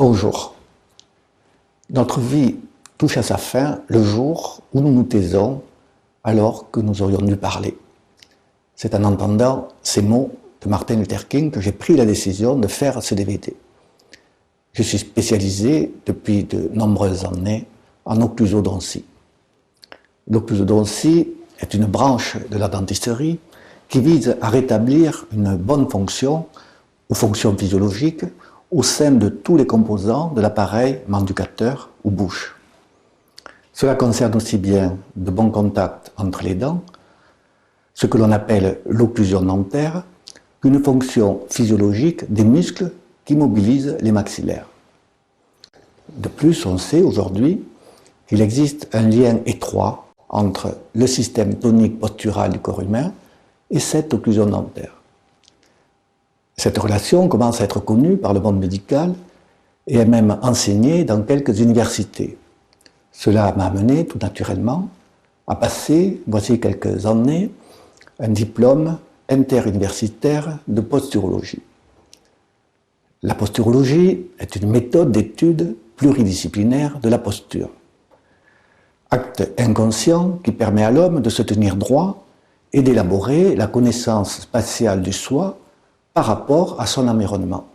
Bonjour. Notre vie touche à sa fin le jour où nous nous taisons alors que nous aurions dû parler. C'est en entendant ces mots de Martin Luther King que j'ai pris la décision de faire ce DVD. Je suis spécialisé depuis de nombreuses années en occlusodontie. L'occlusodontie est une branche de la dentisterie qui vise à rétablir une bonne fonction ou fonction physiologique au sein de tous les composants de l'appareil manducateur ou bouche. Cela concerne aussi bien de bons contacts entre les dents, ce que l'on appelle l'occlusion dentaire, qu'une fonction physiologique des muscles qui mobilisent les maxillaires. De plus, on sait aujourd'hui qu'il existe un lien étroit entre le système tonique postural du corps humain et cette occlusion dentaire. Cette relation commence à être connue par le monde médical et est même enseignée dans quelques universités. Cela m'a amené tout naturellement à passer, voici quelques années, un diplôme interuniversitaire de posturologie. La posturologie est une méthode d'étude pluridisciplinaire de la posture. Acte inconscient qui permet à l'homme de se tenir droit et d'élaborer la connaissance spatiale du soi par rapport à son environnement.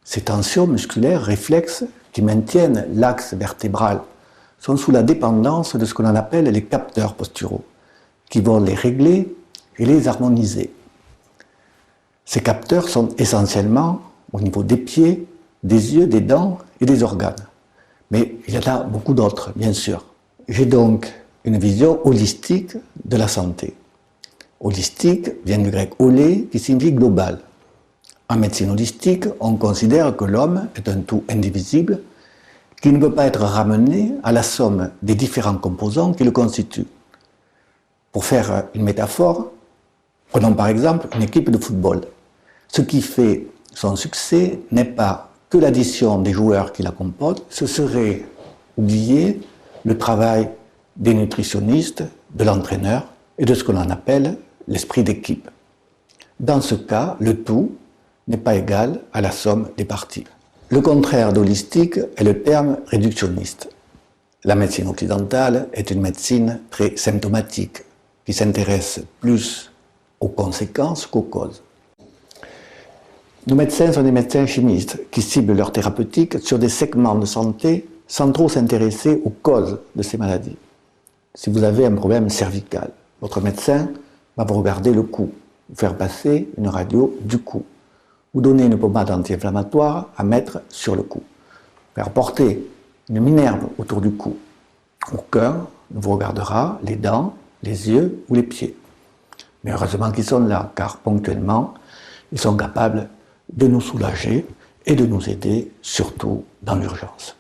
Ces tensions musculaires réflexes qui maintiennent l'axe vertébral sont sous la dépendance de ce que l'on appelle les capteurs posturaux, qui vont les régler et les harmoniser. Ces capteurs sont essentiellement au niveau des pieds, des yeux, des dents et des organes. Mais il y en a beaucoup d'autres, bien sûr. J'ai donc une vision holistique de la santé. Holistique vient du grec holé, qui signifie global. En médecine holistique, on considère que l'homme est un tout indivisible qui ne peut pas être ramené à la somme des différents composants qui le constituent. Pour faire une métaphore, prenons par exemple une équipe de football. Ce qui fait son succès n'est pas que l'addition des joueurs qui la composent, ce serait oublier le travail des nutritionnistes, de l'entraîneur et de ce que l'on appelle l'esprit d'équipe. Dans ce cas, le tout n'est pas égal à la somme des parties. Le contraire d'holistique est le terme réductionniste. La médecine occidentale est une médecine très symptomatique, qui s'intéresse plus aux conséquences qu'aux causes. Nos médecins sont des médecins chimistes qui ciblent leur thérapeutique sur des segments de santé sans trop s'intéresser aux causes de ces maladies. Si vous avez un problème cervical, votre médecin va vous regarder le cou, vous faire passer une radio du cou, vous donner une pommade anti-inflammatoire à mettre sur le cou, faire porter une minerve autour du cou. Aucun ne vous regardera les dents, les yeux ou les pieds. Mais heureusement qu'ils sont là, car ponctuellement, ils sont capables de nous soulager et de nous aider, surtout dans l'urgence.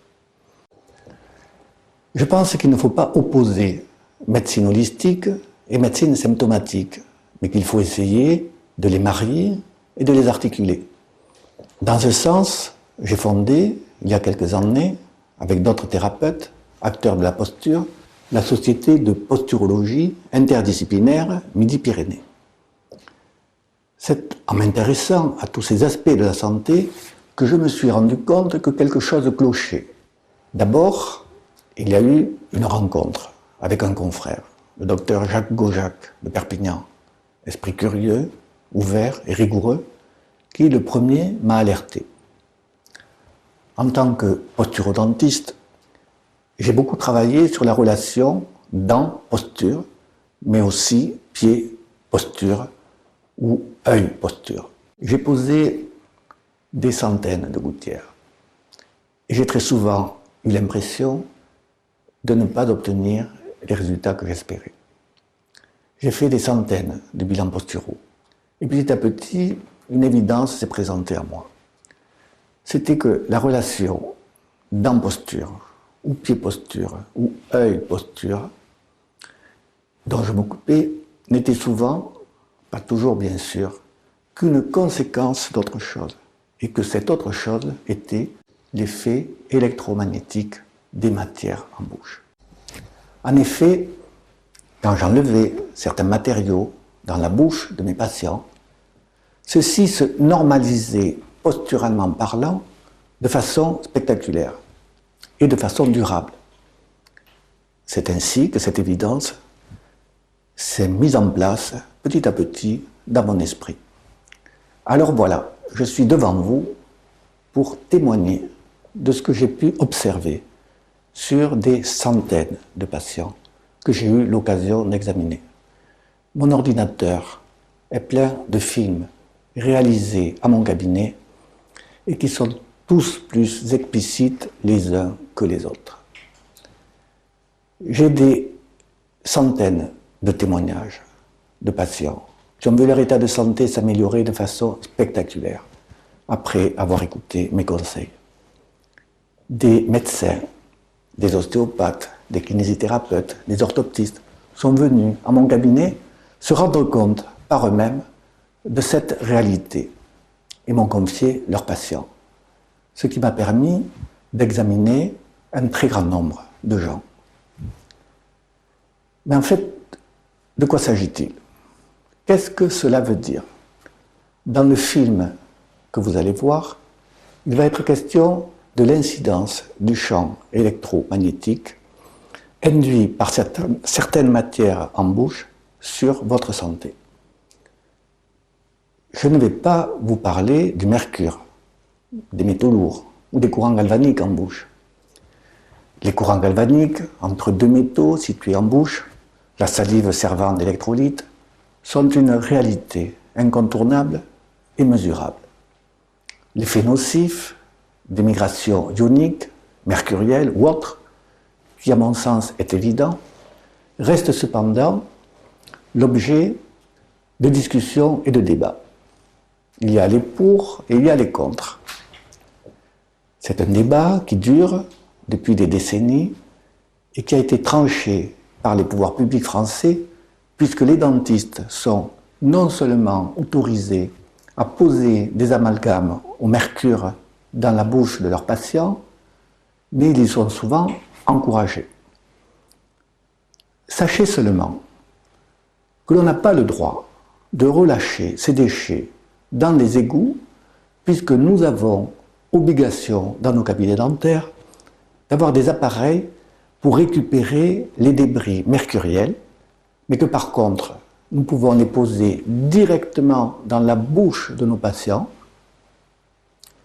Je pense qu'il ne faut pas opposer médecine holistique et médecine symptomatique, mais qu'il faut essayer de les marier et de les articuler. Dans ce sens, j'ai fondé, il y a quelques années, avec d'autres thérapeutes, acteurs de la posture, la société de posturologie interdisciplinaire Midi-Pyrénées. C'est en m'intéressant à tous ces aspects de la santé que je me suis rendu compte que quelque chose clochait. D'abord, il y a eu une rencontre avec un confrère, le docteur Jacques Gaujac de Perpignan, esprit curieux, ouvert et rigoureux, qui le premier m'a alerté. En tant que posturodontiste, j'ai beaucoup travaillé sur la relation dent-posture, mais aussi pied-posture ou œil-posture. J'ai posé des centaines de gouttières et j'ai très souvent eu l'impression de ne pas obtenir les résultats que j'espérais. J'ai fait des centaines de bilans posturaux et petit à petit, une évidence s'est présentée à moi. C'était que la relation dent-posture ou pied-posture ou œil-posture dont je m'occupais n'était souvent, pas toujours bien sûr, qu'une conséquence d'autre chose et que cette autre chose était l'effet électromagnétique des matières en bouche. En effet, quand j'enlevais certains matériaux dans la bouche de mes patients, ceux-ci se normalisaient posturalement parlant de façon spectaculaire et de façon durable. C'est ainsi que cette évidence s'est mise en place petit à petit dans mon esprit. Alors voilà, je suis devant vous pour témoigner de ce que j'ai pu observer sur des centaines de patients que j'ai eu l'occasion d'examiner. Mon ordinateur est plein de films réalisés à mon cabinet et qui sont tous plus explicites les uns que les autres. J'ai des centaines de témoignages de patients qui ont vu leur état de santé s'améliorer de façon spectaculaire après avoir écouté mes conseils. Des médecins, des ostéopathes, des kinésithérapeutes, des orthoptistes sont venus à mon cabinet se rendre compte par eux-mêmes de cette réalité et m'ont confié leurs patients, ce qui m'a permis d'examiner un très grand nombre de gens. Mais en fait, de quoi s'agit-il? Qu'est-ce que cela veut dire? Dans le film que vous allez voir, il va être question de l'incidence du champ électromagnétique induit par certaines matières en bouche sur votre santé. Je ne vais pas vous parler du mercure, des métaux lourds ou des courants galvaniques en bouche. Les courants galvaniques entre deux métaux situés en bouche, la salive servant d'électrolyte, sont une réalité incontournable et mesurable. L'effet nocif des migrations ioniques, mercurielles ou autres, qui à mon sens est évident, reste cependant l'objet de discussions et de débats. Il y a les pour et il y a les contre. C'est un débat qui dure depuis des décennies et qui a été tranché par les pouvoirs publics français puisque les dentistes sont non seulement autorisés à poser des amalgames au mercure dans la bouche de leurs patients, mais ils y sont souvent encouragés. Sachez seulement que l'on n'a pas le droit de relâcher ces déchets dans les égouts, puisque nous avons obligation dans nos cabinets dentaires d'avoir des appareils pour récupérer les débris mercuriels, mais que par contre, nous pouvons les poser directement dans la bouche de nos patients.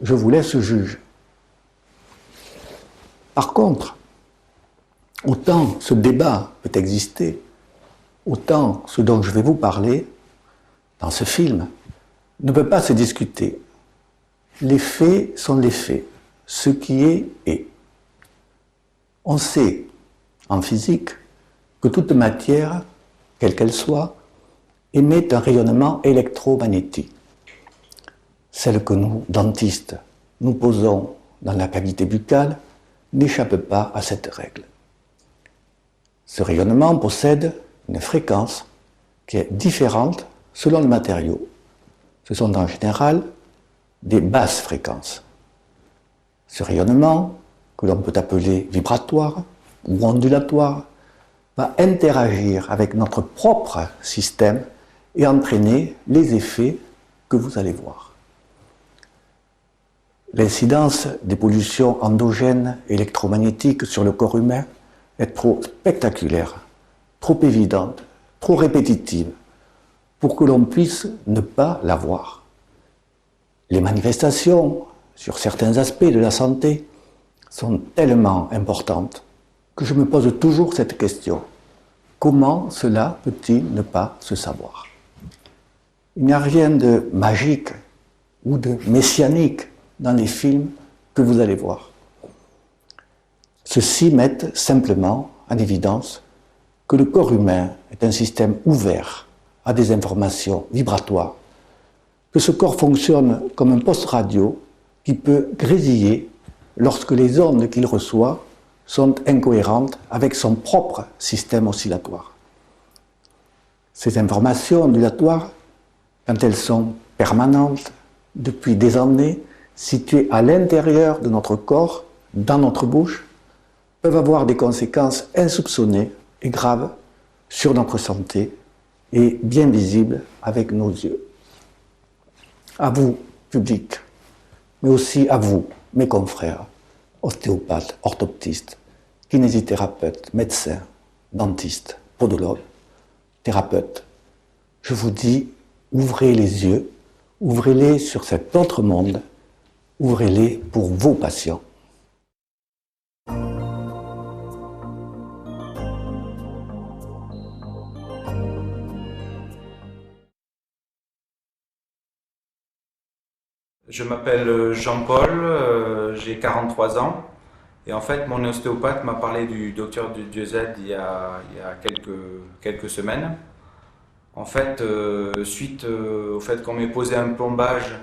Je vous laisse juger. Par contre, autant ce débat peut exister, autant ce dont je vais vous parler dans ce film ne peut pas se discuter. Les faits sont les faits. Ce qui est, est. On sait, en physique, que toute matière, quelle qu'elle soit, émet un rayonnement électromagnétique. Celle que nous, dentistes, nous posons dans la cavité buccale n'échappe pas à cette règle. Ce rayonnement possède une fréquence qui est différente selon le matériau. Ce sont en général des basses fréquences. Ce rayonnement, que l'on peut appeler vibratoire ou ondulatoire, va interagir avec notre propre système et entraîner les effets que vous allez voir. L'incidence des pollutions endogènes électromagnétiques sur le corps humain est trop spectaculaire, trop évidente, trop répétitive, pour que l'on puisse ne pas la voir. Les manifestations sur certains aspects de la santé sont tellement importantes que je me pose toujours cette question. Comment cela peut-il ne pas se savoir? Il n'y a rien de magique ou de messianique dans les films que vous allez voir. Ceux-ci mettent simplement en évidence que le corps humain est un système ouvert à des informations vibratoires, que ce corps fonctionne comme un poste radio qui peut grésiller lorsque les ondes qu'il reçoit sont incohérentes avec son propre système oscillatoire. Ces informations ondulatoires, quand elles sont permanentes depuis des années, situées à l'intérieur de notre corps, dans notre bouche, peuvent avoir des conséquences insoupçonnées et graves sur notre santé et bien visibles avec nos yeux. À vous, public, mais aussi à vous, mes confrères, ostéopathes, orthoptistes, kinésithérapeutes, médecins, dentistes, podologues, thérapeutes, je vous dis, ouvrez les yeux, ouvrez-les sur cet autre monde, ouvrez-les pour vos patients. Je m'appelle Jean-Paul, j'ai 43 ans et en fait mon ostéopathe m'a parlé du docteur Dieuzel il y a quelques semaines. En fait, suite au fait qu'on m'ait posé un plombage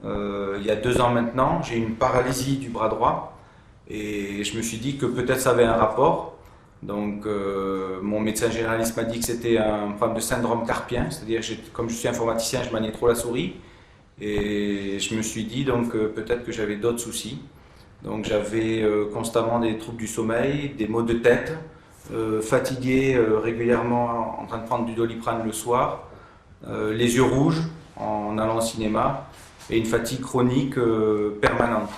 il y a 2 ans maintenant, j'ai une paralysie du bras droit et je me suis dit que peut-être ça avait un rapport. Donc mon médecin généraliste m'a dit que c'était un problème de syndrome carpien, c'est-à-dire comme je suis informaticien, je maniais trop la souris. Et je me suis dit donc peut-être que j'avais d'autres soucis. Donc j'avais constamment des troubles du sommeil, des maux de tête, fatigué régulièrement en train de prendre du Doliprane le soir, les yeux rouges en allant au cinéma et une fatigue chronique permanente.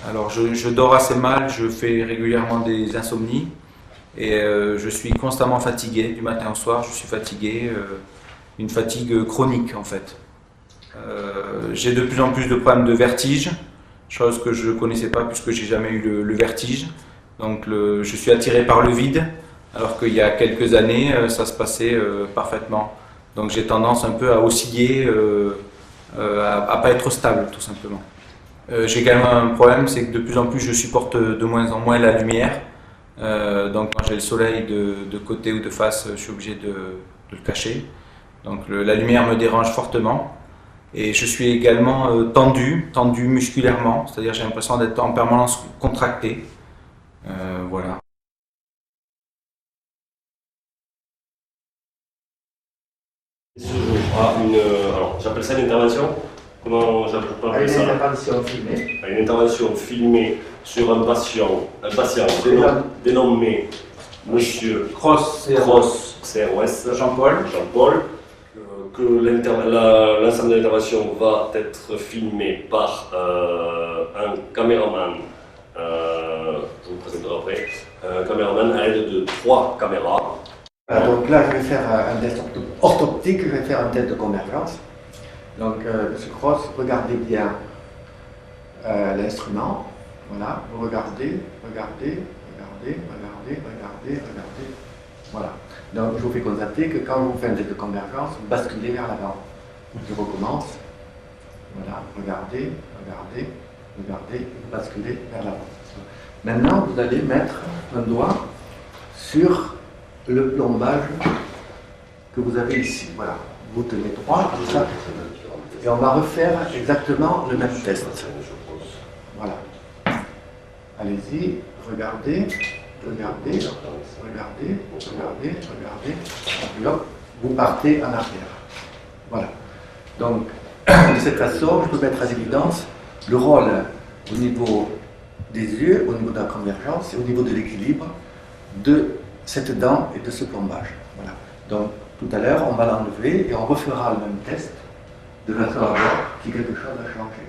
Alors je dors assez mal, je fais régulièrement des insomnies et je suis constamment fatigué du matin au soir, je suis fatigué, une fatigue chronique en fait. J'ai de plus en plus de problèmes de vertige, chose que je ne connaissais pas puisque j'ai jamais eu le vertige. Donc je suis attiré par le vide, alors qu'il y a quelques années, ça se passait parfaitement. Donc j'ai tendance un peu à osciller, à pas être stable tout simplement. J'ai également un problème, c'est que de plus en plus je supporte de moins en moins la lumière. Donc quand j'ai le soleil de côté ou de face, je suis obligé de le cacher. Donc la lumière me dérange fortement. Et je suis également tendu musculairement, c'est-à-dire j'ai l'impression d'être en permanence contracté. Voilà. Alors, j'appelle ça une intervention. Comment j'appelle ça? Une intervention filmée. Une intervention filmée sur un patient dénommé Monsieur Cross, CROS, Jean-Paul. Que l'ensemble de l'intervention va être filmé par un caméraman, je vous présenterai après, un caméraman à l'aide de 3 caméras. Voilà, donc là, je vais faire un test orthoptique, je vais faire un test de convergence. Donc, Monsieur Cross, regardez bien l'instrument. Voilà, vous regardez. Voilà. Donc, je vous fais constater que quand vous faites un test de convergence, vous basculez vers l'avant. Je recommence. Voilà, regardez, vous basculez vers l'avant. Maintenant, vous allez mettre un doigt sur le plombage que vous avez ici. Voilà, vous tenez droit, comme ça, et on va refaire exactement le même test. Voilà. Allez-y, regardez, et hop, vous partez en arrière. Voilà. Donc, de cette façon, je peux mettre à l'évidence le rôle au niveau des yeux, au niveau de la convergence et au niveau de l'équilibre de cette dent et de ce plombage. Voilà. Donc, tout à l'heure, on va l'enlever et on refera le même test de façon à voir si quelque chose a changé.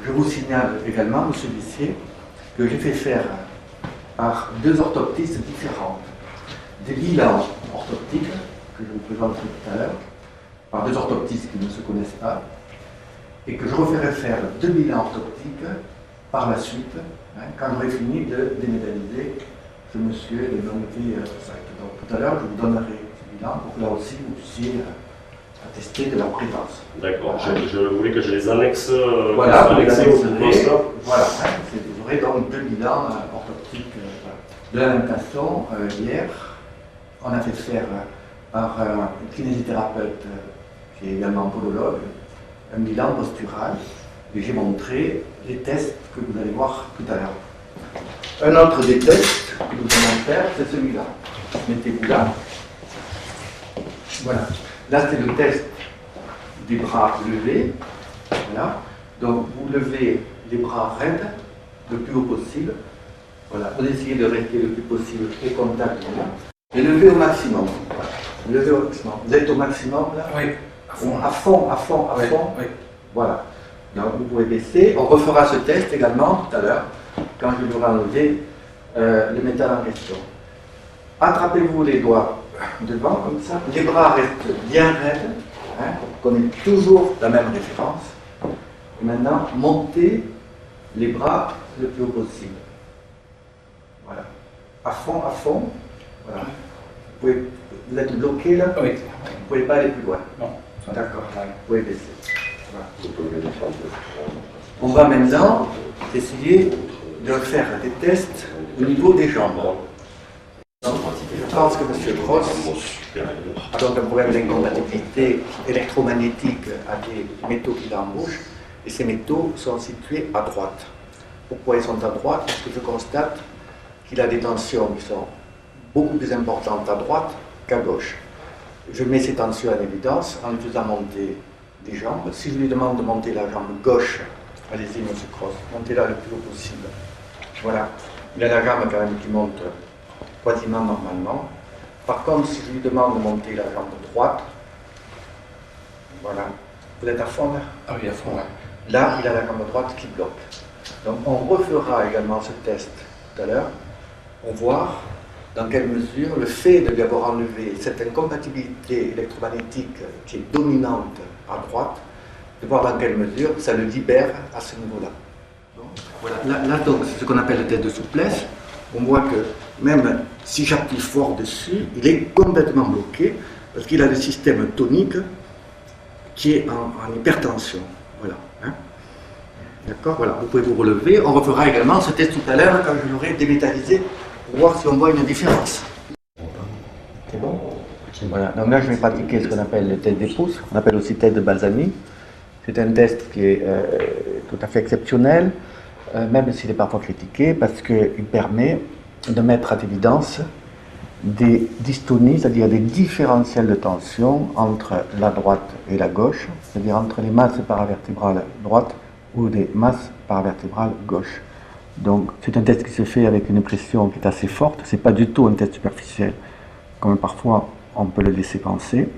Je vous signale également, monsieur Bissier, que j'ai fait faire par 2 orthoptistes différentes des bilans orthoptiques que je vous présenterai tout à l'heure, par 2 orthoptistes qui ne se connaissent pas, et que je referai faire 2 bilans orthoptiques par la suite, quand j'aurai fini de démédaliser ce monsieur et de l'enlever direct. Donc tout à l'heure, je vous donnerai ce bilan pour que là aussi vous puissiez attester de la présence. D'accord, je voulais que je les annexe, voilà, au poste. Voilà, vous aurez donc 2 bilans orthoptiques. De la même façon, hier, on a fait faire par un kinésithérapeute qui est également podologue, un bilan postural, et j'ai montré les tests que vous allez voir tout à l'heure. Un autre des tests que nous allons faire, c'est celui-là. Mettez-vous là. Voilà. Là, c'est le test des bras levés. Voilà. Donc, vous levez les bras raides le plus haut possible. Voilà. Vous essayez de rester le plus possible et contact là. Et levez au maximum. Voilà. Levez au maximum. Vous êtes au maximum là? Oui. À fond. Oui. Voilà. Donc vous pouvez baisser. On refera ce test également tout à l'heure, quand je vous enlever le métal en question. Attrapez-vous les doigts devant, comme ça. Les bras restent bien raides. Hein, on connaît toujours la même référence. Et maintenant, montez les bras le plus haut possible. Voilà. À fond, à fond. Voilà. Vous êtes bloqué là? Oui. Vous ne pouvez pas aller plus loin. Non. D'accord. Vous pouvez baisser. Voilà. On va maintenant essayer de faire des tests au niveau des jambes. Je pense que M. Cross a donc un problème d'incompatibilité électromagnétique à des métaux qu'il a en bouche, et ces métaux sont situés à droite. Pourquoi ils sont à droite? Parce que je constate qu'il a des tensions qui sont beaucoup plus importantes à droite qu'à gauche. Je mets ces tensions en évidence en lui faisant monter des jambes. Si je lui demande de monter la jambe gauche, allez-y, M. Cross, montez-la le plus haut possible. Voilà. Il a la jambe quand même qui monte quasiment normalement. Par contre, si je lui demande de monter la jambe droite, voilà. Vous êtes à fond là? Ah oui, à fond, ouais. Là, il a la jambe droite qui bloque. Donc, on refera également ce test tout à l'heure pour voir dans quelle mesure le fait de lui avoir enlevé cette incompatibilité électromagnétique qui est dominante à droite, de voir dans quelle mesure ça le libère à ce niveau-là. Voilà. Là, donc, c'est ce qu'on appelle le test de souplesse. On voit que même si j'appuie fort dessus, il est complètement bloqué parce qu'il a le système tonique qui est en hypertension. Voilà. Hein. D'accord? Voilà. Vous pouvez vous relever. On refera également ce test tout à l'heure quand je l'aurai démétallisé pour voir si on voit une différence. C'est bon? Voilà. Donc là, je vais pratiquer ce qu'on appelle le test des pouces. On appelle aussi test de Balzani. C'est un test qui est tout à fait exceptionnel, même s'il est parfois critiqué, parce qu'il permet de mettre à l'évidence des dystonies, c'est-à-dire des différentiels de tension entre la droite et la gauche, c'est-à-dire entre les masses paravertébrales droite ou les masses paravertébrales gauche. Donc c'est un test qui se fait avec une pression qui est assez forte, c'est pas du tout un test superficiel, comme parfois on peut le laisser penser.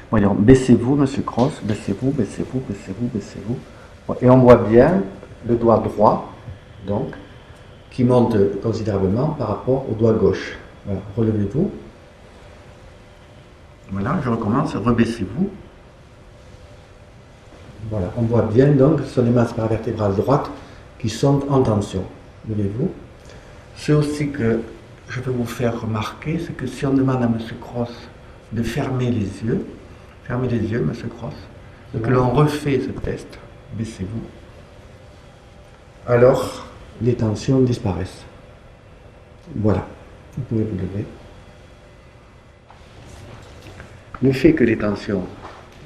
Voyons, baissez-vous, Monsieur Cross, baissez-vous, baissez-vous, baissez-vous, baissez-vous. Et on voit bien le doigt droit, donc, qui monte considérablement par rapport au doigt gauche. Voilà, relevez-vous. Voilà, je recommence, rebaissez-vous. Voilà, on voit bien donc que ce sont les masses paravertébrales droites qui sont en tension. Levez-vous. Ce aussi que je veux vous faire remarquer, c'est que si on demande à M. Cross de fermez les yeux, M. Cross, et que l'on refait ce test, baissez-vous, alors les tensions disparaissent. Voilà, vous pouvez vous lever. Le fait que les tensions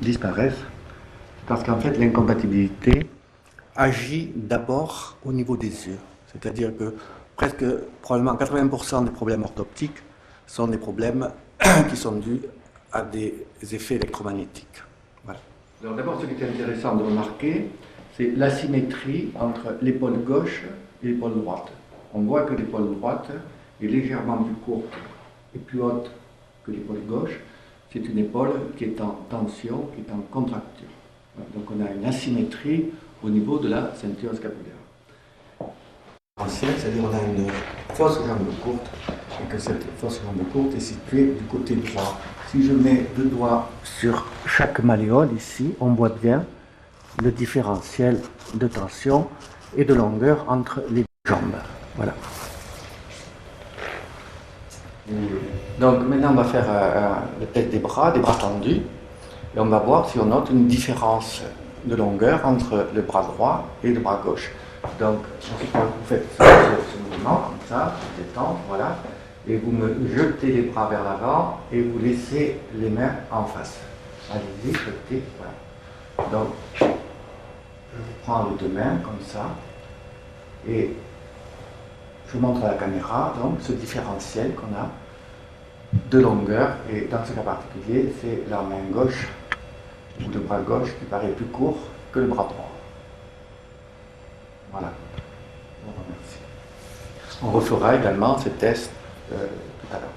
disparaissent, c'est parce qu'en fait l'incompatibilité agit d'abord au niveau des yeux. C'est-à-dire que presque, probablement 80% des problèmes orthoptiques sont des problèmes qui sont dus à des effets électromagnétiques. Voilà. Alors d'abord, ce qui est intéressant de remarquer, c'est l'asymétrie entre l'épaule gauche et l'épaule droite. On voit que l'épaule droite est légèrement plus courte et plus haute que l'épaule gauche. C'est une épaule qui est en tension, qui est en contracture. Voilà. Donc on a une asymétrie au niveau de la ceinture scapulaire. C'est-à-dire on a une fausse jambe courte et que cette fausse jambe courte est située du côté droit. Si je mets deux doigts sur chaque malléole ici, on voit bien le différentiel de tension et de longueur entre les jambes. Voilà. Donc maintenant on va faire le test des bras tendus, et on va voir si on note une différence de longueur entre le bras droit et le bras gauche. Donc vous faites ce mouvement comme ça, vous détendez, voilà, et vous me jetez les bras vers l'avant et vous laissez les mains en face. Allez-y, jetez, voilà. Donc je prends les deux mains comme ça et je montre à la caméra donc ce différentiel qu'on a de longueur, et dans ce cas particulier c'est la main gauche ou le bras gauche qui paraît plus court que le bras droit. Voilà. Je vous remercie. On refera également ce test tout à l'heure.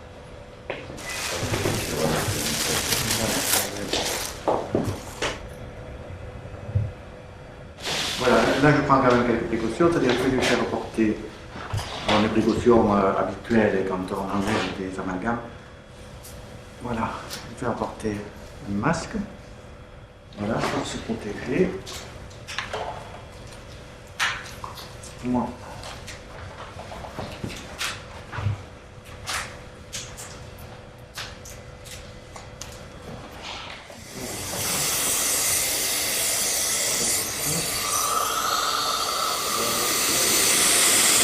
là, je prends quand même quelques précautions, c'est-à-dire que je vais faire porter les précautions habituelles quand on enlève des amalgames. Voilà, je vais apporter un masque, voilà, pour se protéger. Moi.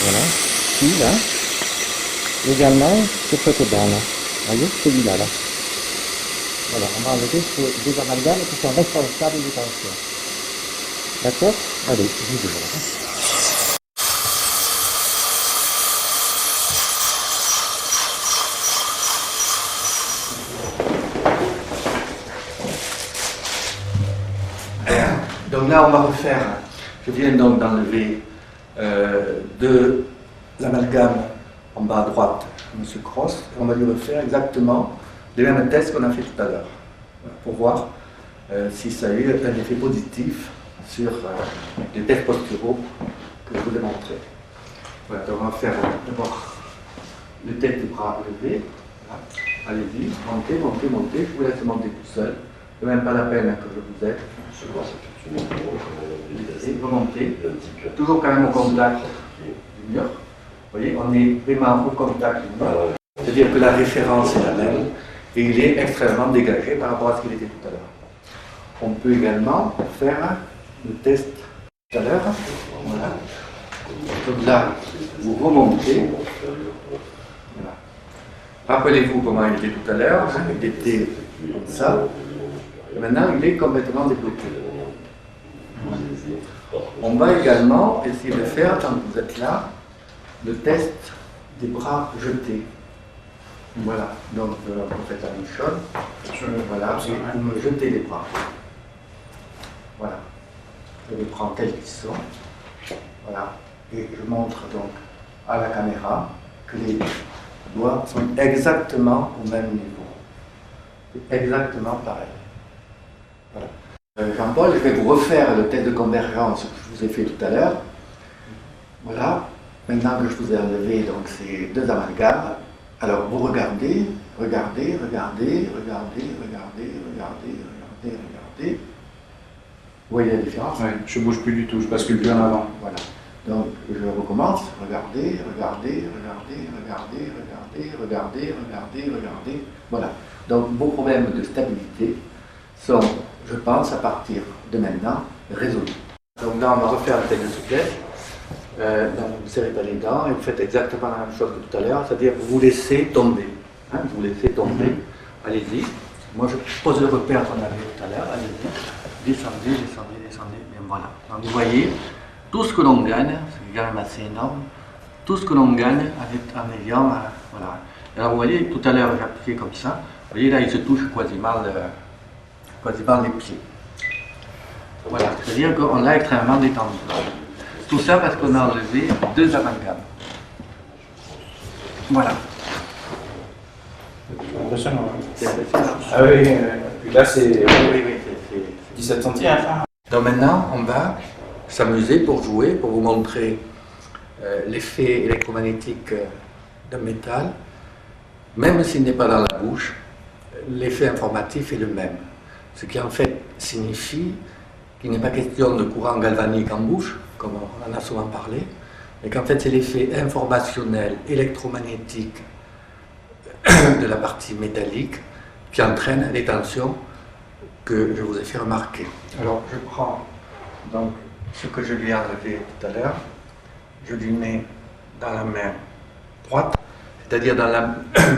Voilà, ici, là. Également, ce côté-là, là. Voyez, celui-là, là. Voilà, on va enlever ces deux amalgames qui sont responsables des tensions. D'accord? Allez, je vous dis. Donc là, on va refaire, je viens donc d'enlever deux amalgames en bas à droite, M. Cross, et on va lui refaire exactement les mêmes tests qu'on a fait tout à l'heure, pour voir si ça a eu un effet positif sur les tests posturaux que je vous ai montrés. Voilà, donc on va faire d'abord le test des bras levés. Voilà. Allez-y, montez, montez, montez, je vous laisse monter tout seul, ce n'est même pas la peine que je vous aide. Et remonter, toujours quand même au contact du mur. Vous voyez, on est vraiment au contact du mur. C'est-à-dire que la référence est la même et il est extrêmement dégagé par rapport à ce qu'il était tout à l'heure. On peut également faire le test tout à l'heure. Voilà. Donc là, vous remontez. Voilà. Rappelez-vous comment il était tout à l'heure. Il était comme ça. Et maintenant, il est complètement débloqué. On va également essayer de faire, quand vous êtes là, le test des bras jetés. Voilà, donc vous faites la même chose. Voilà, et vous me jetez les bras. Voilà. Je les prends tels qu'ils sont. Voilà. Et je montre donc à la caméra que les doigts sont exactement au même niveau. C'est exactement pareil. Voilà. Jean-Paul, je vais vous refaire le test de convergence que je vous ai fait tout à l'heure. Voilà. Maintenant que je vous ai enlevé donc, ces deux amalgames, alors vous regardez, regardez, regardez, regardez, regardez, regardez, regardez, regardez. Vous voyez la différence? Oui, je ne bouge plus du tout, je bascule plus en avant. Voilà. Donc je recommence. Regardez, regardez, regardez, regardez, regardez, regardez, regardez, regardez. Voilà. Donc vos problèmes de stabilité sont, je pense, à partir de maintenant, résolus. Donc là, on va refaire le test de souplesse. Donc vous ne serrez pas les dents et vous faites exactement la même chose que tout à l'heure, c'est-à-dire vous vous laissez tomber. Hein, vous vous laissez tomber. Allez-y. Moi, je pose le repère qu'on avait tout à l'heure. Allez-y. Descendez, descendez, descendez. Et voilà. Donc vous voyez, tout ce que l'on gagne, c'est quand même assez énorme, tout ce que l'on gagne en ayant. Voilà. Alors vous voyez, tout à l'heure, j'ai appuyé comme ça. Vous voyez, là, il se touche quasiment les pieds. Voilà. C'est-à-dire qu'on l'a extrêmement détendu. Tout ça parce qu'on a enlevé deux amalgames. Voilà. C'est impressionnant. C'est impressionnant. Ah oui, là c'est Oui, 17 centièmes. Donc maintenant, on va s'amuser pour jouer, pour vous montrer l'effet électromagnétique d'un métal. Même s'il n'est pas dans la bouche, l'effet informatif est le même. Ce qui en fait signifie qu'il n'est pas question de courant galvanique en bouche, comme on en a souvent parlé, mais qu'en fait c'est l'effet informationnel, électromagnétique de la partie métallique qui entraîne les tensions que je vous ai fait remarquer. Alors je prends donc ce que je lui ai enlevé tout à l'heure, je lui mets dans la main droite, c'est-à-dire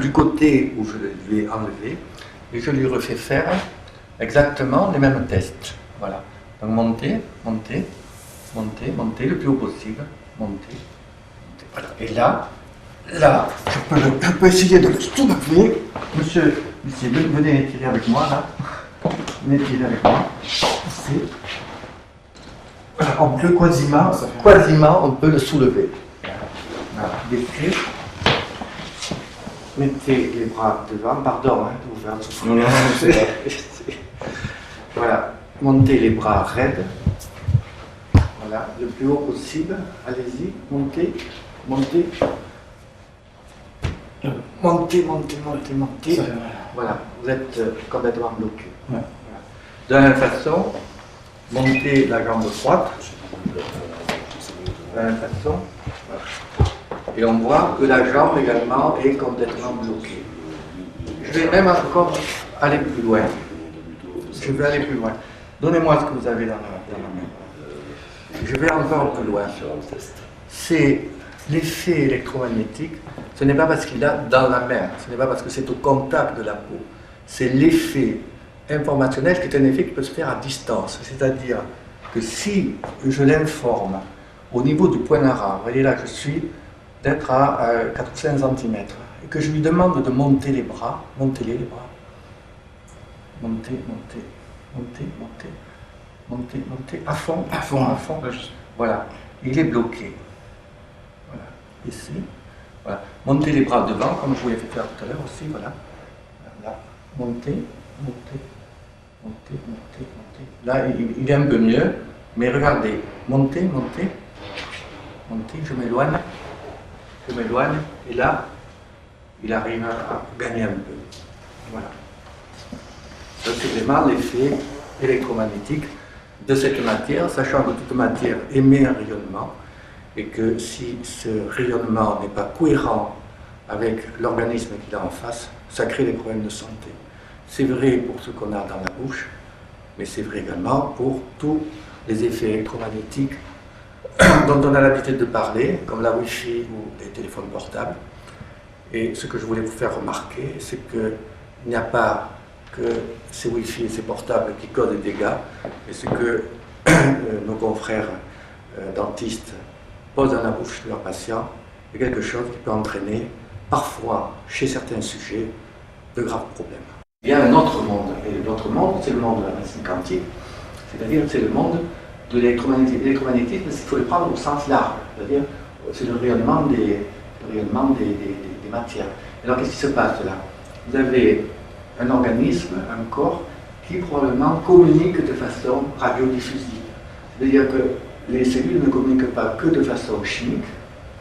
du côté où je lui ai enlevé, et je lui refais faire exactement les mêmes tests. Voilà. Donc montez, montez, montez, montez le plus haut possible, montez, montez. Voilà. Et là, je peux essayer de le soulever. Monsieur, venez tirer avec moi là. Venez tirer avec moi. Voilà, on peut quasiment, on peut le soulever. Voilà. Baissez. Mettez les bras devant, pardon, hein, de vous faire souffrir. Non, c'est pas. Voilà, montez les bras raides. Voilà, le plus haut possible. Allez-y, montez, montez. Montez, montez, montez, montez. Voilà, vous êtes complètement bloqué. Ouais. De la même façon, montez la jambe droite. De la même façon. Voilà. Et on voit que la jambe également est complètement bloquée. Je vais même encore aller plus loin. Je vais aller plus loin. Donnez-moi ce que vous avez dans la main. Je vais encore plus loin. C'est l'effet électromagnétique. Ce n'est pas parce qu'il a dans la main, ce n'est pas parce que c'est au contact de la peau. C'est l'effet informationnel qui est un effet qui peut se faire à distance. C'est-à-dire que si je l'informe au niveau du point d'arrêt, vous voyez là, je suis d'être à 4 ou 5 cm, et que je lui demande de monter les bras, montez-les les bras. Montez, montez, montez, montez, montez, montez, à fond, à fond, à fond. Voilà, il est bloqué. Voilà, ici. Voilà. Montez les bras devant, comme je vous l'ai fait faire tout à l'heure aussi, voilà. Là, montez, montez, montez, montez, montez. Là, il est un peu mieux, mais regardez, montez, montez, montez, je m'éloigne, et là, il arrive à gagner un peu. Voilà. Ça, c'est vraiment l'effet électromagnétique de cette matière, sachant que toute matière émet un rayonnement, et que si ce rayonnement n'est pas cohérent avec l'organisme qu'il a en face, ça crée des problèmes de santé. C'est vrai pour ce qu'on a dans la bouche, mais c'est vrai également pour tous les effets électromagnétiques dont on a l'habitude de parler, comme la Wi-Fi ou les téléphones portables. Et ce que je voulais vous faire remarquer, c'est qu'il n'y a pas que ces Wi-Fi et ces portables qui causent des dégâts, et ce que nos confrères dentistes posent dans la bouche de leurs patients est quelque chose qui peut entraîner, parfois, chez certains sujets, de graves problèmes. Il y a un autre monde, et l'autre monde, c'est le monde de la médecine quantique, c'est-à-dire c'est le monde de l'électromagnétisme. L'électromagnétisme, il faut le prendre au sens large, c'est-à-dire c'est le rayonnement des matières. Alors qu'est-ce qui se passe là? Vous avez un organisme, un corps, qui probablement communique de façon radiodiffusive. C'est-à-dire que les cellules ne communiquent pas que de façon chimique,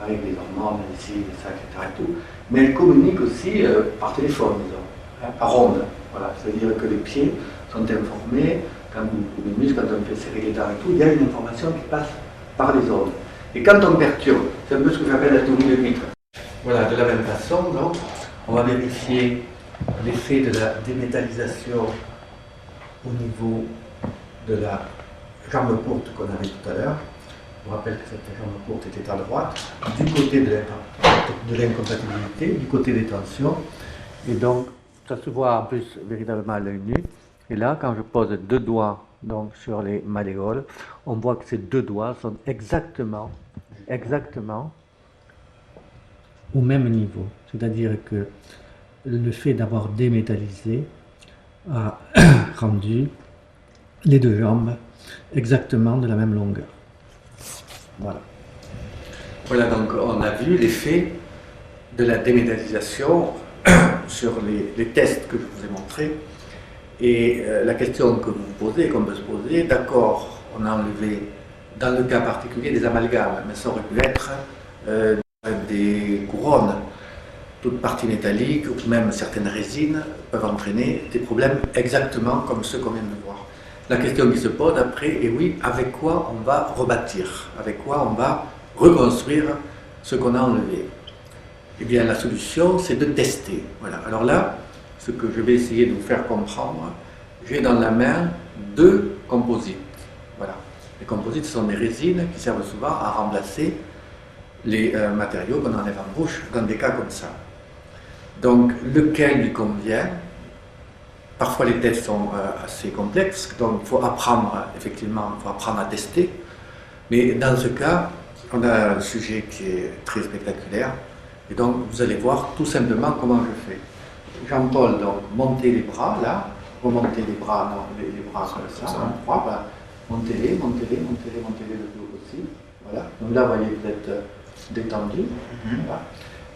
avec les hormones, les cibles, etc., et tout, mais elles communiquent aussi par téléphone, disons, par onde. Voilà. C'est-à-dire que les pieds sont informés, quand les muscles, quand on fait serrer les dents et tout, il y a une information qui passe par les ondes. Et quand on perturbe, c'est un peu ce que j'appelle la théorie de Mitre. Voilà, de la même façon, donc, on va vérifier l'effet de la démétallisation au niveau de la jambe courte qu'on avait tout à l'heure. Je vous rappelle que cette jambe courte était à droite, du côté de l'incompatibilité, du côté des tensions. Et donc, ça se voit en plus véritablement à l'œil nu. Et là, quand je pose deux doigts donc, sur les malléoles, on voit que ces deux doigts sont exactement au même niveau. C'est-à-dire que le fait d'avoir démétallisé a rendu les deux jambes exactement de la même longueur. Voilà. Voilà, donc on a vu l'effet de la démétallisation sur les tests que je vous ai montrés. Et la question que vous vous posez, qu'on peut se poser, d'accord, on a enlevé dans le cas particulier des amalgames, mais ça aurait pu être des couronnes. Toute partie métallique ou même certaines résines peuvent entraîner des problèmes exactement comme ceux qu'on vient de voir. La question qui se pose après est oui, avec quoi on va rebâtir, avec quoi on va reconstruire ce qu'on a enlevé. Eh bien, la solution, c'est de tester. Voilà. Alors là, ce que je vais essayer de vous faire comprendre, j'ai dans la main deux composites. Voilà. Les composites sont des résines qui servent souvent à remplacer les matériaux qu'on enlève en bouche dans des cas comme ça. Donc, lequel lui convient? Parfois, les tests sont assez complexes, donc il faut apprendre, effectivement, il faut apprendre à tester. Mais dans ce cas, on a un sujet qui est très spectaculaire. Et donc, vous allez voir tout simplement comment je fais. Jean-Paul, donc, montez les bras, là. Remontez les bras, non, les bras comme ça, en croix, bah, montez-les, montez-les, montez-les, montez-les le plus haut possible. Voilà. Donc là, vous voyez, vous êtes détendu. Voilà.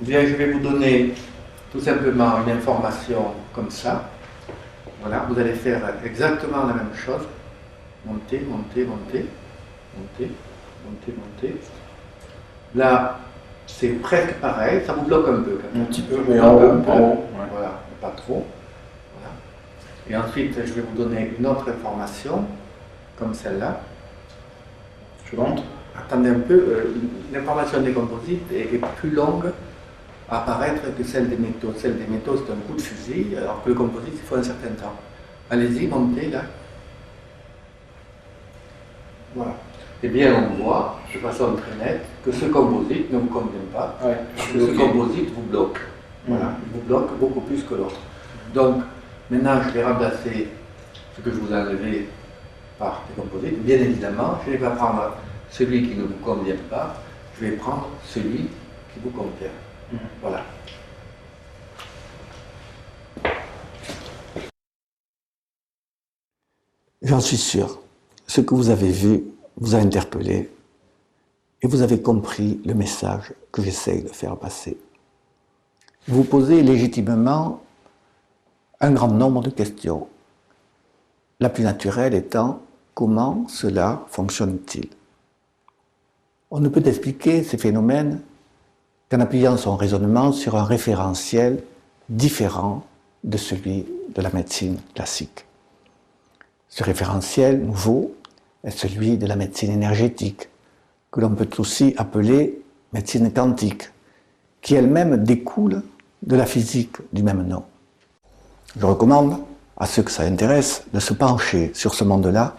Bien, je vais vous donner tout simplement une information comme ça. Voilà, vous allez faire exactement la même chose. Montez, montez, montez, montez. montez. Là, c'est presque pareil, ça vous bloque un peu quand même. Un petit peu, mais en haut, Un peu. en haut. Voilà, mais pas trop. Voilà. Et ensuite, je vais vous donner une autre information, comme celle-là. Je montre. Attendez un peu, l'information des composites est plus longue à apparaître que celle des métaux. Celle des métaux, c'est un coup de fusil, alors que le composite, il faut un certain temps. Allez-y, montez là. Voilà. Eh bien, on voit de façon très nette que ce composite ne vous convient pas, Ouais, parce que ce composite vous bloque. Voilà, il vous bloque beaucoup plus que l'autre. Donc, maintenant, je vais remplacer ce que je vous ai enlevé par des composites. Bien évidemment, je ne vais pas prendre celui qui ne vous convient pas, je vais prendre celui qui vous convient. Voilà. J'en suis sûr, ce que vous avez vu vous a interpellé et vous avez compris le message que j'essaye de faire passer. Vous posez légitimement un grand nombre de questions, la plus naturelle étant comment cela fonctionne-t-il? On ne peut expliquer ces phénomènes qu'en appuyant son raisonnement sur un référentiel différent de celui de la médecine classique. Ce référentiel nouveau est celui de la médecine énergétique, que l'on peut aussi appeler médecine quantique, qui elle-même découle de la physique du même nom. Je recommande à ceux que ça intéresse de se pencher sur ce monde-là,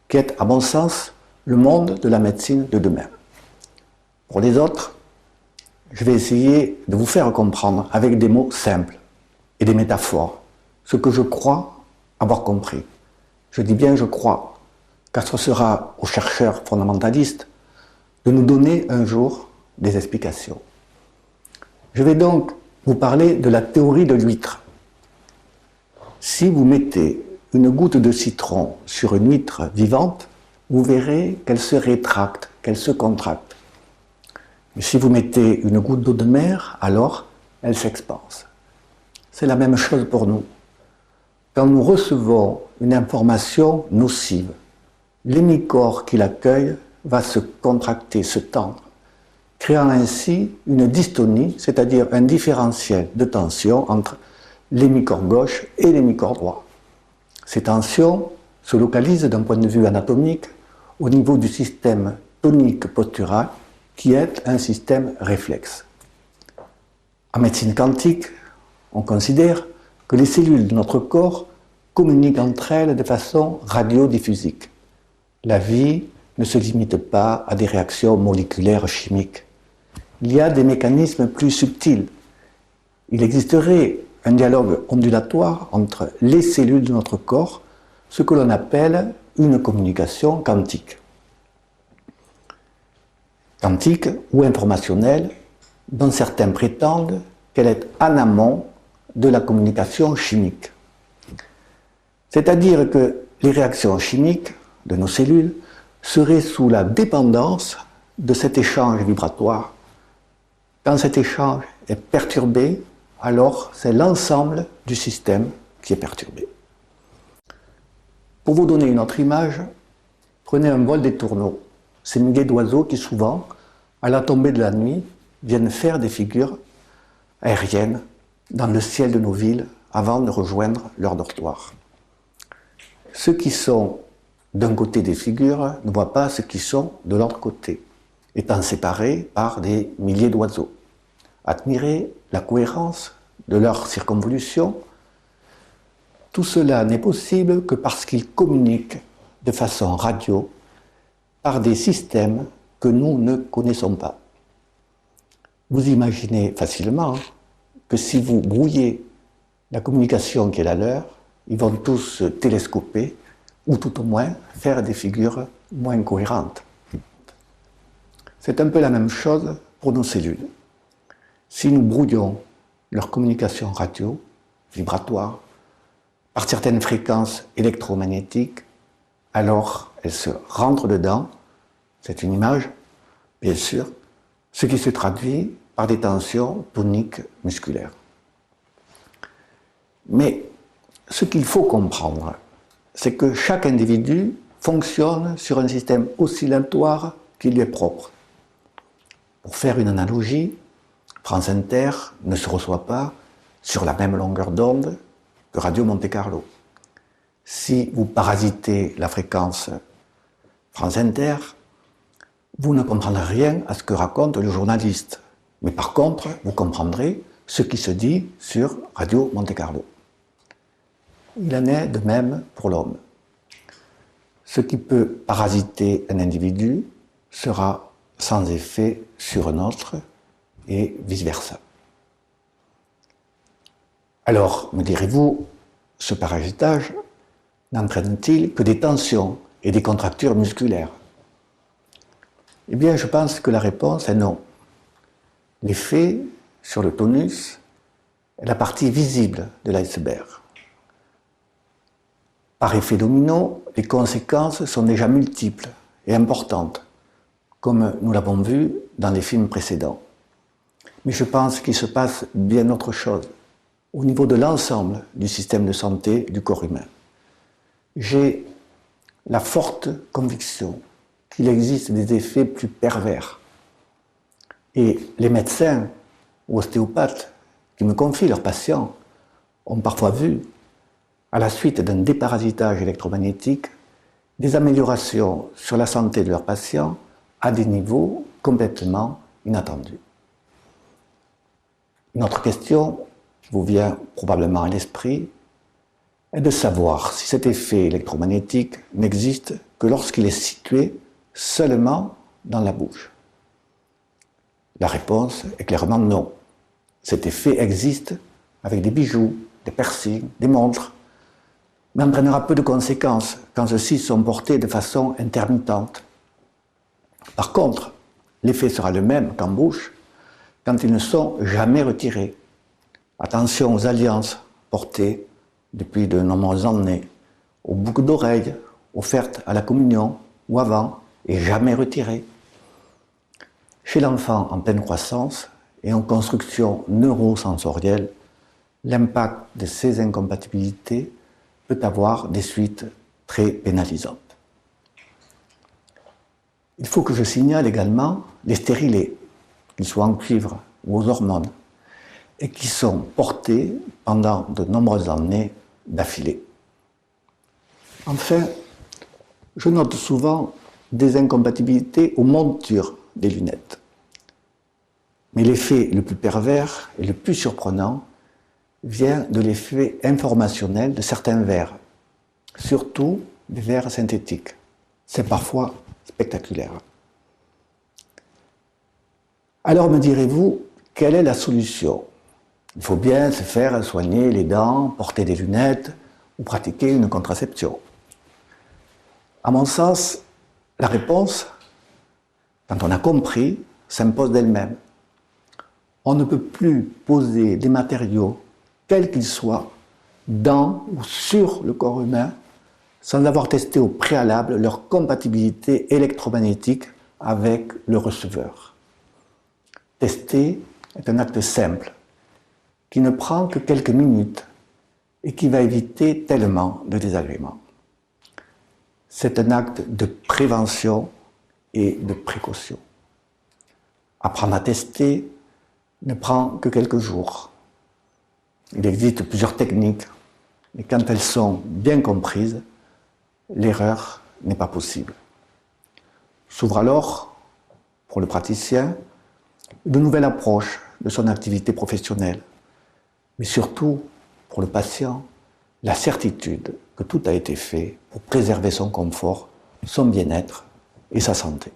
qui est, à mon sens, le monde de la médecine de demain. Pour les autres, je vais essayer de vous faire comprendre avec des mots simples et des métaphores ce que je crois avoir compris. Je dis bien je crois, car ce sera aux chercheurs fondamentalistes de nous donner un jour des explications. Je vais donc vous parler de la théorie de l'huître. Si vous mettez une goutte de citron sur une huître vivante, vous verrez qu'elle se rétracte, qu'elle se contracte. Mais si vous mettez une goutte d'eau de mer, alors elle s'expanse. C'est la même chose pour nous. Quand nous recevons une information nocive, l'hémicorps qui l'accueille va se contracter, se tendre, créant ainsi une dystonie, c'est-à-dire un différentiel de tension entre l'hémicorps gauche et l'hémicorps droit. Ces tensions se localisent d'un point de vue anatomique au niveau du système tonique postural qui est un système réflexe. En médecine quantique, on considère que les cellules de notre corps communiquent entre elles de façon radiodiffusique. La vie ne se limite pas à des réactions moléculaires chimiques. Il y a des mécanismes plus subtils. Il existerait un dialogue ondulatoire entre les cellules de notre corps, ce que l'on appelle une communication quantique. Quantique ou informationnelle, dont certains prétendent qu'elle est en amont de la communication chimique. C'est-à-dire que les réactions chimiques de nos cellules seraient sous la dépendance de cet échange vibratoire. Quand cet échange est perturbé, alors c'est l'ensemble du système qui est perturbé. Pour vous donner une autre image, prenez un vol des tourneaux. Ces milliers d'oiseaux qui souvent, à la tombée de la nuit, viennent faire des figures aériennes dans le ciel de nos villes avant de rejoindre leur dortoir. Ceux qui sont d'un côté des figures ne voient pas ceux qui sont de l'autre côté, étant séparés par des milliers d'oiseaux. Admirez la cohérence de leur circonvolution. Tout cela n'est possible que parce qu'ils communiquent de façon radio par des systèmes que nous ne connaissons pas. Vous imaginez facilement que si vous brouillez la communication qui est la leur, ils vont tous se télescoper ou tout au moins faire des figures moins cohérentes. C'est un peu la même chose pour nos cellules. Si nous brouillons leur communication radio, vibratoire, par certaines fréquences électromagnétiques, alors elles se rentrent dedans, c'est une image, bien sûr, ce qui se traduit par des tensions toniques musculaires. Mais ce qu'il faut comprendre, c'est que chaque individu fonctionne sur un système oscillatoire qui lui est propre. Pour faire une analogie, France Inter ne se reçoit pas sur la même longueur d'onde que Radio Monte-Carlo. Si vous parasitez la fréquence France Inter, vous ne comprendrez rien à ce que raconte le journaliste. Mais par contre, vous comprendrez ce qui se dit sur Radio Monte-Carlo. Il en est de même pour l'homme. Ce qui peut parasiter un individu sera sans effet sur un autre et vice-versa. Alors, me direz-vous, ce parasitage n'entraîne-t-il que des tensions et des contractures musculaires? Eh bien, je pense que la réponse est non. L'effet sur le tonus est la partie visible de l'iceberg. Par effet domino, les conséquences sont déjà multiples et importantes, comme nous l'avons vu dans les films précédents. Mais je pense qu'il se passe bien autre chose au niveau de l'ensemble du système de santé du corps humain. J'ai la forte conviction qu'il existe des effets plus pervers. Et les médecins ou ostéopathes qui me confient leurs patients ont parfois vu, à la suite d'un déparasitage électromagnétique, des améliorations sur la santé de leurs patients à des niveaux complètement inattendus. Une autre question qui vous vient probablement à l'esprit est de savoir si cet effet électromagnétique n'existe que lorsqu'il est situé seulement dans la bouche. La réponse est clairement non. Cet effet existe avec des bijoux, des piercings, des montres, mais entraînera peu de conséquences quand ceux-ci sont portés de façon intermittente. Par contre, l'effet sera le même qu'en bouche quand ils ne sont jamais retirés. Attention aux alliances portées depuis de nombreuses années, aux boucles d'oreilles offertes à la communion ou avant et jamais retirées. Chez l'enfant en pleine croissance et en construction neurosensorielle, l'impact de ces incompatibilités peut avoir des suites très pénalisantes. Il faut que je signale également les stérilés, qu'ils soient en cuivre ou aux hormones, et qui sont portés pendant de nombreuses années d'affilée. Enfin, je note souvent des incompatibilités aux montures des lunettes. Mais l'effet le plus pervers et le plus surprenant vient de l'effet informationnel de certains verres, surtout des verres synthétiques. C'est parfois spectaculaire. Alors me direz-vous, quelle est la solution? Il faut bien se faire soigner les dents, porter des lunettes ou pratiquer une contraception. À mon sens, la réponse, quand on a compris, s'impose d'elle-même. On ne peut plus poser des matériaux, quels qu'ils soient, dans ou sur le corps humain, sans avoir testé au préalable leur compatibilité électromagnétique avec le receveur. Tester est un acte simple, qui ne prend que quelques minutes et qui va éviter tellement de désagréments. C'est un acte de prévention et de précaution. Apprendre à tester ne prend que quelques jours. Il existe plusieurs techniques, et quand elles sont bien comprises, l'erreur n'est pas possible. S'ouvre alors, pour le praticien, de nouvelles approches de son activité professionnelle, mais surtout, pour le patient, la certitude que tout a été fait pour préserver son confort, son bien-être et sa santé.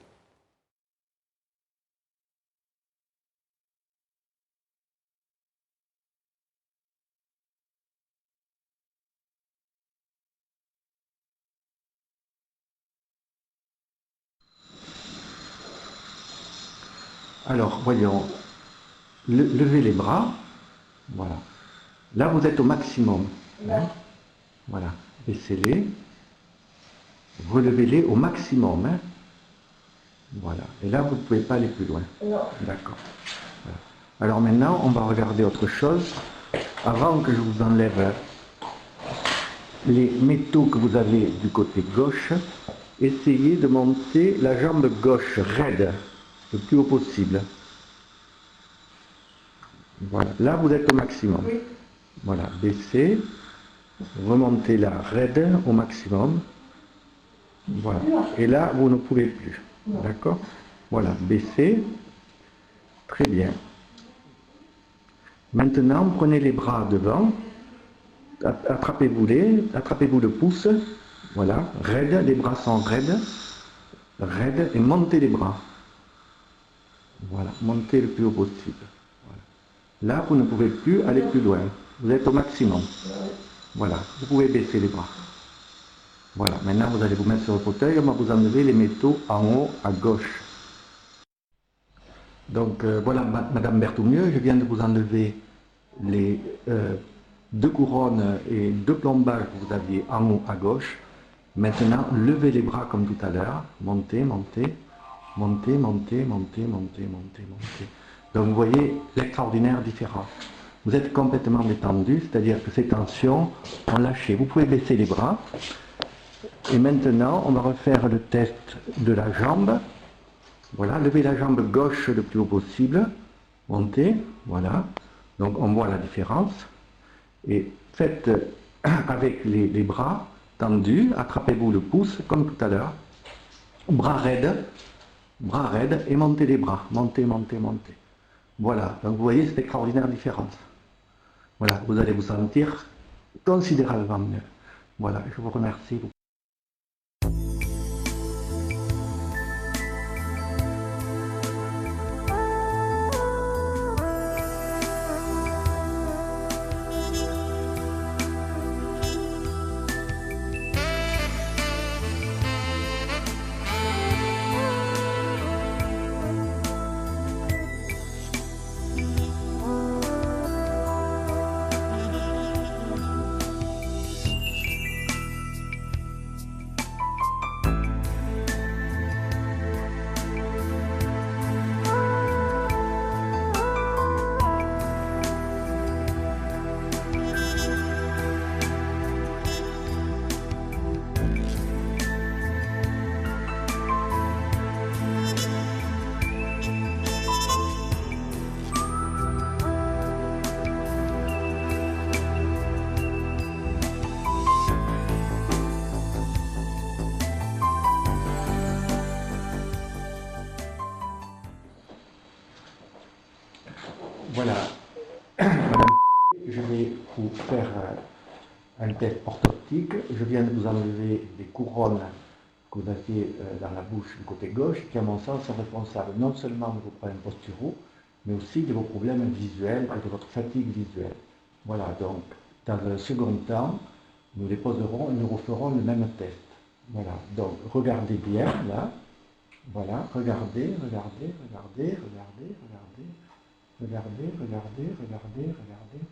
Alors, voyons, levez les bras, voilà. Là, vous êtes au maximum. Hein? Voilà, baissez-les, relevez-les au maximum. Hein? Voilà, et là, vous ne pouvez pas aller plus loin. Non. D'accord. Voilà. Alors maintenant, on va regarder autre chose. Avant que je vous enlève les métaux que vous avez du côté gauche, essayez de monter la jambe gauche raide, le plus haut possible. Voilà, là vous êtes au maximum. Oui. Voilà, baissez, remontez la raide au maximum. Voilà, et là vous ne pouvez plus. D'accord? Voilà, baissez. Très bien. Maintenant, prenez les bras devant, attrapez-vous le pouce, voilà, raide, les bras sont raides, et montez les bras. Voilà, montez le plus haut possible. Voilà. Là, vous ne pouvez plus aller plus loin, vous êtes au maximum. Voilà, vous pouvez baisser les bras. Voilà, maintenant vous allez vous mettre sur le fauteuil, on va vous enlever les métaux en haut à gauche. Donc voilà, Madame Berthoumieux, je viens de vous enlever les 2 couronnes et 2 plombages que vous aviez en haut à gauche. Maintenant, levez les bras comme tout à l'heure. Montez, montez, montez, montez, montez, montez, montez, montez. Donc vous voyez l'extraordinaire différence. Vous êtes complètement détendu, c'est-à-dire que ces tensions ont lâché. Vous pouvez baisser les bras. Et maintenant, on va refaire le test de la jambe. Voilà, levez la jambe gauche le plus haut possible, montez, voilà, donc on voit la différence, et faites avec les bras tendus, attrapez-vous le pouce comme tout à l'heure, bras raides, et montez les bras, montez, montez, montez. Voilà, donc vous voyez cette extraordinaire différence. Voilà, vous allez vous sentir considérablement mieux. Voilà, je vous remercie. Voilà, Madame, je vais vous faire un test orthoptique. Je viens de vous enlever des couronnes que vous aviez dans la bouche du côté gauche, qui à mon sens sont responsables non seulement de vos problèmes posturaux, mais aussi de vos problèmes visuels et de votre fatigue visuelle. Voilà, donc dans un second temps, nous les poserons et nous referons le même test. Voilà, donc regardez bien là. Voilà, regardez, regardez, regardez, regardez, regardez. Regardez, regardez, regardez, regardez,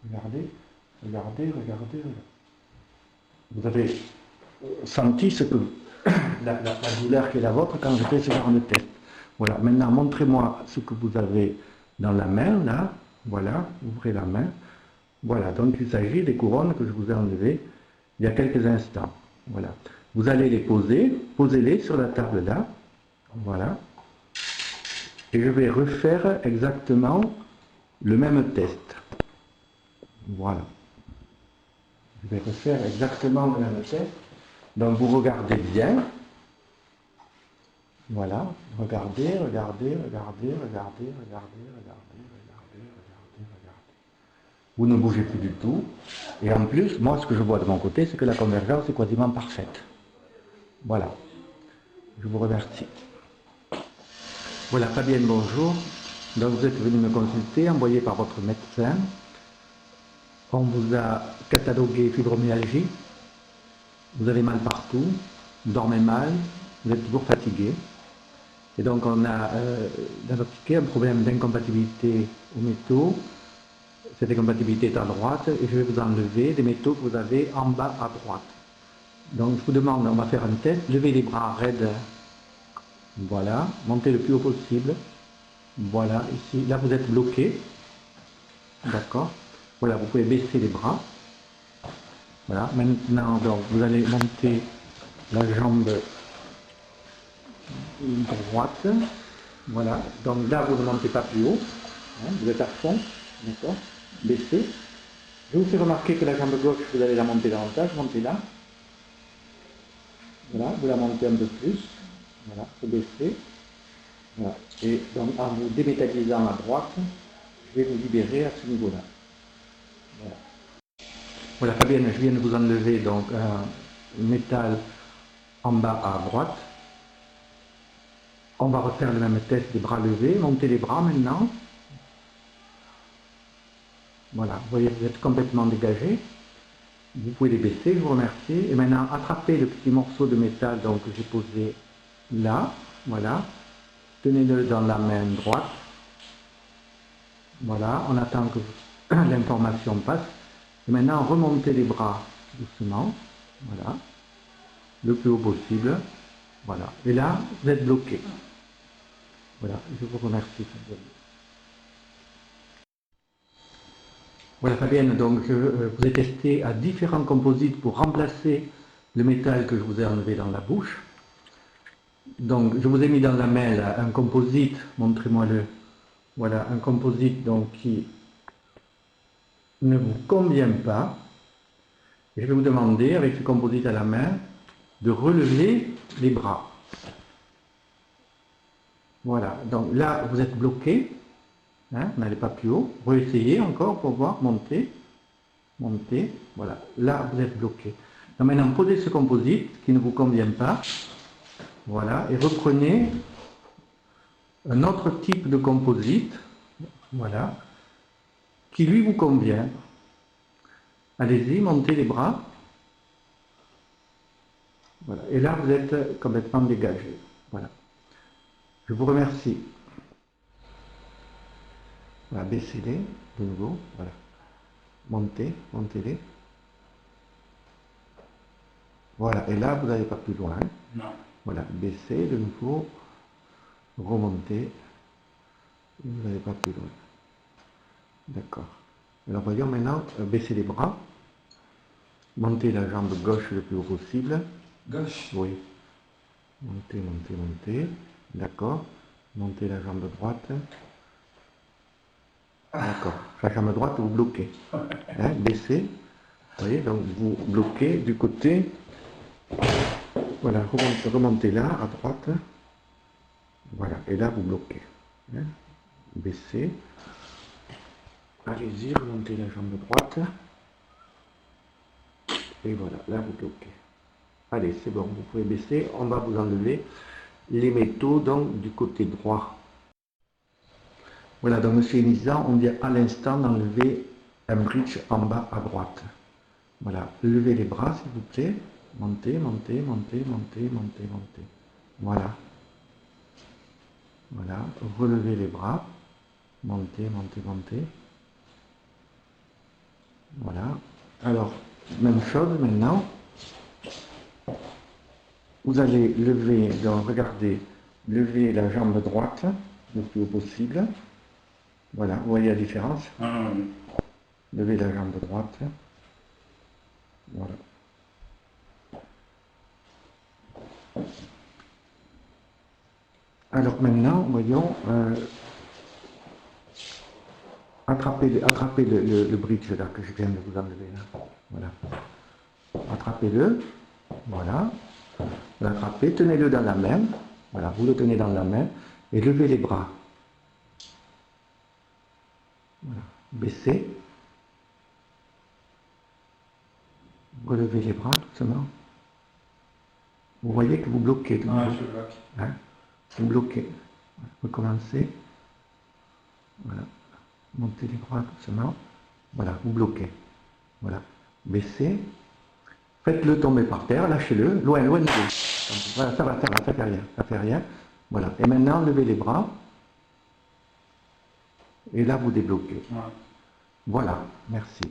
regardez, regardez, regardez, regardez. Vous avez senti ce que la douleur qui est la vôtre quand je fais ce genre de test. Voilà, maintenant montrez-moi ce que vous avez dans la main, là. Voilà, ouvrez la main. Voilà, donc il s'agit des couronnes que je vous ai enlevées il y a quelques instants. Voilà. Vous allez les poser, posez-les sur la table là. Voilà. Et je vais refaire exactement le même test. Voilà. Je vais refaire exactement le même test. Donc vous regardez bien. Voilà. Regardez, regardez, regardez, regardez, regardez, regardez, regardez, regardez, regardez. Vous ne bougez plus du tout. Et en plus, moi ce que je vois de mon côté, c'est que la convergence est quasiment parfaite. Voilà. Je vous remercie. Voilà, Fabienne, bonjour. Donc vous êtes venu me consulter, envoyé par votre médecin. On vous a catalogué fibromyalgie. Vous avez mal partout, vous dormez mal, vous êtes toujours fatigué. Et donc on a diagnostiqué un problème d'incompatibilité aux métaux. Cette incompatibilité est à droite et je vais vous enlever les métaux que vous avez en bas à droite. Donc je vous demande, on va faire un test, levez les bras raides. Voilà, montez le plus haut possible. Voilà, ici, là vous êtes bloqué. D'accord. Voilà, vous pouvez baisser les bras. Voilà, maintenant, donc, vous allez monter la jambe droite. Voilà, donc là vous ne montez pas plus haut, hein, vous êtes à fond, d'accord, baissez. Je vous fais remarquer que la jambe gauche, vous allez la monter davantage, montez là. Voilà, vous la montez un peu plus, voilà, vous baissez. Voilà. Et donc en vous démétallisant à droite, je vais vous libérer à ce niveau-là. Voilà. Voilà, Fabienne, je viens de vous enlever donc un métal en bas à droite. On va refaire le même test des bras levés. Montez les bras maintenant. Voilà, vous voyez, vous êtes complètement dégagé. Vous pouvez les baisser, je vous remercie. Et maintenant, attrapez le petit morceau de métal donc, que j'ai posé là. Voilà. Tenez-le dans la main droite. Voilà, on attend que l'information passe. Et maintenant, remontez les bras doucement. Voilà. Le plus haut possible. Voilà. Et là, vous êtes bloqué. Voilà, je vous remercie. Voilà Fabienne, donc je vous ai testé à différents composites pour remplacer le métal que je vous ai enlevé dans la bouche. Donc je vous ai mis dans la main là, un composite, montrez-moi-le. Voilà, un composite donc qui ne vous convient pas. Et je vais vous demander, avec ce composite à la main, de relever les bras. Voilà, donc là vous êtes bloqué, hein, n'allez pas plus haut, réessayez encore pour voir, montez, montez, voilà, là vous êtes bloqué. Donc maintenant posez ce composite qui ne vous convient pas, voilà, et reprenez un autre type de composite, voilà, qui lui vous convient. Allez-y, montez les bras, voilà, et là vous êtes complètement dégagé, voilà. Je vous remercie. Voilà, baissez-les de nouveau. Voilà. Montez, montez-les. Voilà, et là, vous n'allez pas plus loin. Non. Voilà, baissez de nouveau. Remontez. Vous n'allez pas plus loin. D'accord. Alors, voyons maintenant, baissez les bras. Montez la jambe gauche le plus haut possible. Gauche. Oui. Montez, montez, montez. D'accord. Montez la jambe droite. D'accord. La jambe droite, vous bloquez. Hein, baissez. Vous voyez, donc vous bloquez du côté. Voilà, remontez là, à droite. Voilà, et là, vous bloquez. Hein, baissez. Allez-y, remontez la jambe droite. Et voilà, là, vous bloquez. Allez, c'est bon, vous pouvez baisser. On va vous enlever les métaux donc du côté droit. Voilà, donc monsieur Nizan, on vient à l'instant d'enlever un bridge en bas à droite. Voilà, levez les bras s'il vous plaît. Montez, montez, montez, montez, montez, montez. Voilà. Voilà, relevez les bras. Montez, montez, montez. Voilà. Alors, même chose maintenant. Vous allez lever, donc regardez, lever la jambe droite le plus haut possible. Voilà, vous voyez la différence? Levez la jambe droite. Voilà. Alors maintenant, voyons, attrapez le bridge là que je viens de vous enlever. Là. Voilà. Attrapez-le. Voilà. Vous l'attrapez, tenez-le dans la main. Voilà, vous le tenez dans la main et levez les bras. Voilà. Baissez. Relevez les bras doucement. Vous voyez que vous bloquez. Tout je bloque. Hein, vous bloquez. Recommencez. Voilà. Montez les bras doucement. Voilà, vous bloquez. Voilà. Baissez. Faites-le tomber par terre, lâchez-le, loin de vous. Voilà, ça va, ça fait rien, ça fait rien. Voilà. Et maintenant, levez les bras. Et là, vous débloquez. Ouais. Voilà, merci.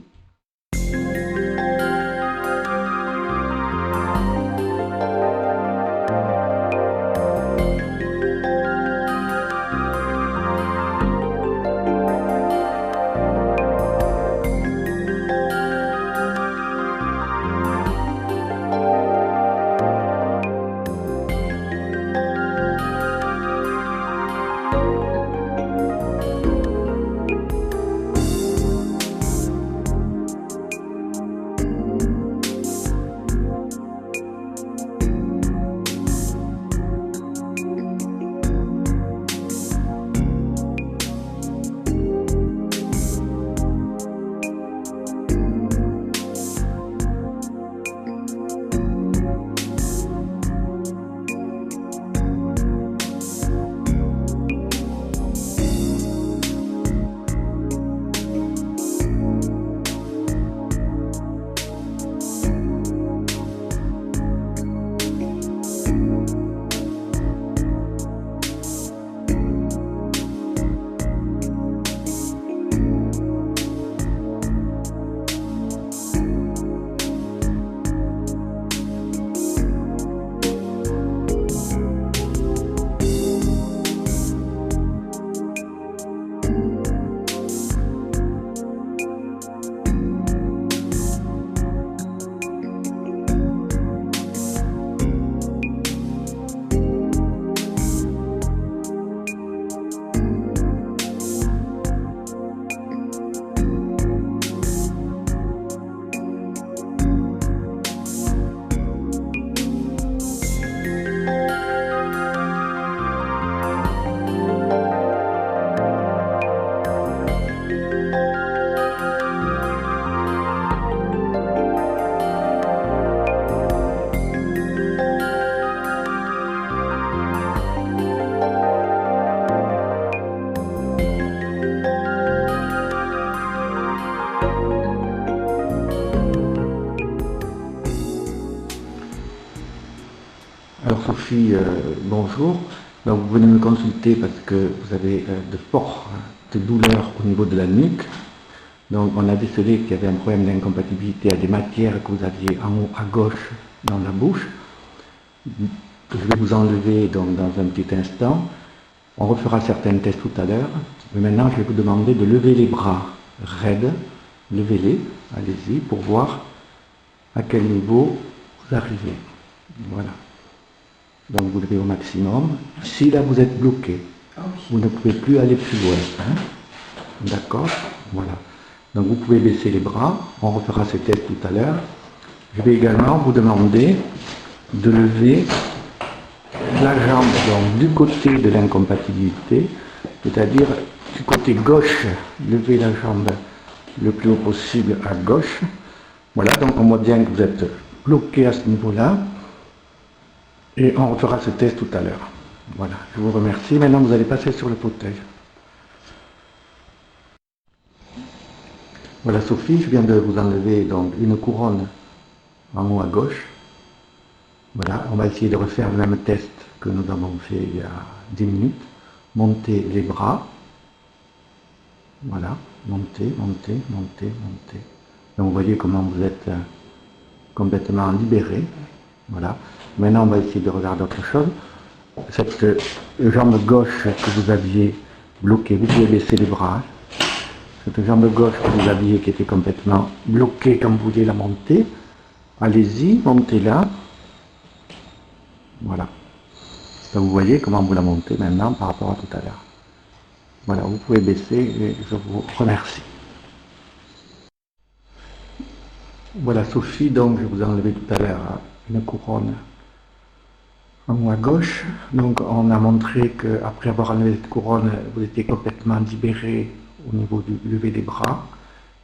Alors Sophie, bonjour. Donc, vous venez me consulter parce que vous avez de fortes douleurs au niveau de la nuque. Donc on a décelé qu'il y avait un problème d'incompatibilité à des matières que vous aviez en haut à gauche dans la bouche. Je vais vous enlever donc dans un petit instant. On refera certains tests tout à l'heure. Mais maintenant je vais vous demander de lever les bras raides. Levez-les, allez-y, pour voir à quel niveau vous arrivez. Voilà. Donc vous levez au maximum. Si là vous êtes bloqué, vous ne pouvez plus aller plus loin. Hein? D'accord? Voilà. Donc vous pouvez baisser les bras. On refera ces tests tout à l'heure. Je vais également vous demander de lever la jambe donc, du côté de l'incompatibilité, c'est-à-dire du côté gauche, lever la jambe le plus haut possible à gauche. Voilà, donc on voit bien que vous êtes bloqué à ce niveau-là. Et on refera ce test tout à l'heure. Voilà, je vous remercie. Maintenant, vous allez passer sur le fauteuil. Voilà, Sophie, je viens de vous enlever donc une couronne en haut à gauche. Voilà, on va essayer de refaire le même test que nous avons fait il y a 10 minutes. Montez les bras. Voilà, montez, montez, montez, montez. Donc vous voyez comment vous êtes complètement libéré. Voilà. Maintenant, on va essayer de regarder autre chose. Cette jambe gauche que vous aviez bloquée, vous pouvez baisser les bras. Cette jambe gauche que vous aviez qui était complètement bloquée quand vous vouliez la monter, allez-y, montez-la. Voilà. Donc vous voyez comment vous la montez maintenant par rapport à tout à l'heure. Voilà, vous pouvez baisser et je vous remercie. Voilà Sophie, donc je vous ai enlevé tout à l'heure une couronne en haut à gauche. Donc on a montré qu'après avoir enlevé cette couronne, vous étiez complètement libéré au niveau du lever des bras.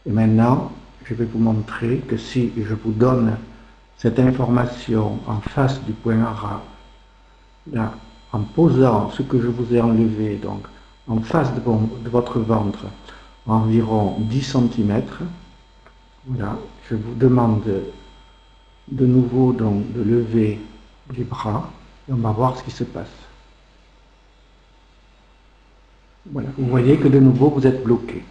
Et maintenant, je vais vous montrer que si je vous donne cette information en face du point A, là, en posant ce que je vous ai enlevé, donc en face de votre ventre, environ 10 cm, voilà, je vous demande de nouveau donc de lever les bras et on va voir ce qui se passe. Voilà, vous voyez que de nouveau vous êtes bloqué.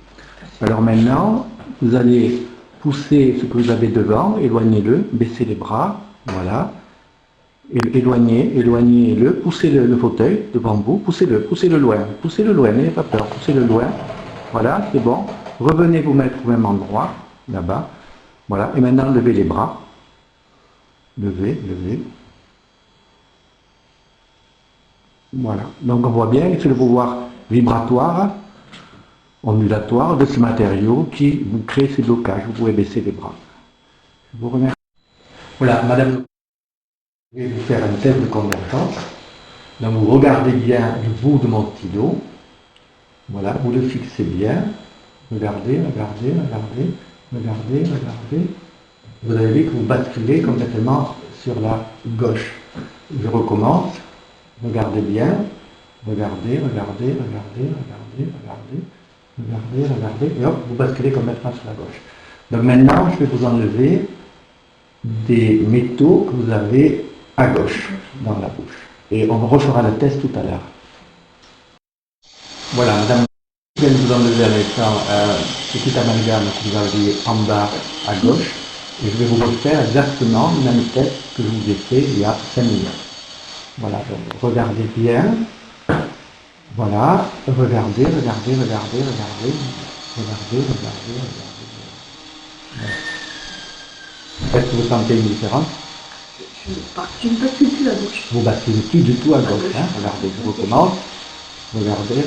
Alors maintenant, vous allez pousser ce que vous avez devant, éloignez-le, baissez les bras, voilà, éloignez-le, poussez le fauteuil devant vous, poussez-le loin, n'ayez pas peur, poussez-le loin, voilà, c'est bon, revenez vous mettre au même endroit, là-bas, voilà, et maintenant levez les bras, levez, voilà, donc on voit bien que c'est le pouvoir vibratoire, ondulatoire de ce matériau qui vous crée ces blocages. Vous pouvez baisser les bras. Je vous remercie. Voilà, madame, je vais vous faire un test de convergence. Donc vous regardez bien le bout de mon stylo. Voilà, vous le fixez bien. Regardez. Vous avez vu que vous basculez complètement sur la gauche. Je recommence. Regardez bien. Regardez, et hop, vous basculez complètement sur la gauche. Donc maintenant, je vais vous enlever des métaux que vous avez à gauche dans la bouche. Et on refera le test tout à l'heure. Voilà, madame, je viens de vous enlever à l'instant un petit amalgame que vous aviez en bas à gauche. Et je vais vous refaire exactement le même test que je vous ai fait il y a 5 minutes. Voilà, donc regardez bien. Voilà, regardez. Voilà. Est-ce que vous sentez une différence? Je ne bascule plus à gauche. Vous basculez plus du tout à gauche, hein? Regardez, je recommence. Regardez.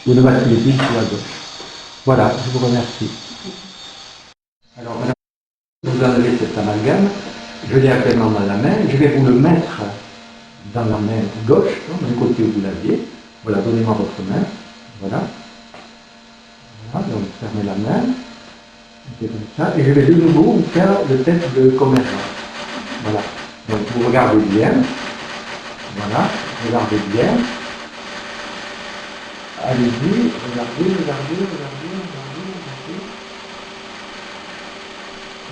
Vous ne basculez plus du tout à gauche. Voilà, je vous remercie. Alors, madame, vous enlevez cet amalgame, je l'ai actuellement dans la main, je vais vous le mettre dans la main gauche, du côté où vous l'aviez. Voilà, donnez-moi votre main. Voilà. Voilà, donc fermez la main. Comme ça. Et je vais de nouveau vous faire le test de convergence. Voilà. Donc vous regardez bien. Voilà. Regardez bien. Allez-y. Regardez.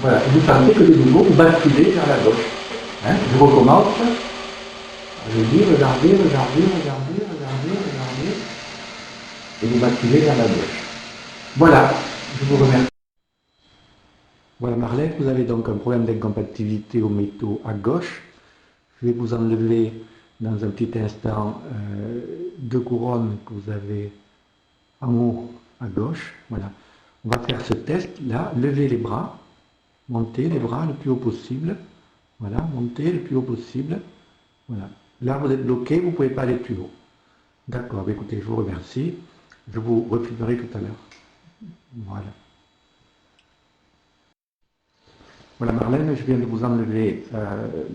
Voilà, vous sentez que de nouveau vous basculez vers la gauche. Hein, je recommence. Je dis regardez, regardez, regardez, regardez, regardez. Et vous basculez vers la gauche. Voilà, je vous remercie. Voilà Marlène, vous avez donc un problème d'incompatibilité aux métaux à gauche. Je vais vous enlever dans un petit instant deux couronnes que vous avez en haut à gauche. Voilà. On va faire ce test là, levez les bras, montez les bras le plus haut possible. Voilà, montez le plus haut possible. Voilà. Là vous êtes bloqué, vous ne pouvez pas aller plus haut. D'accord, écoutez, je vous remercie. Je vous refilmerai tout à l'heure. Voilà. Voilà Marlène, je viens de vous enlever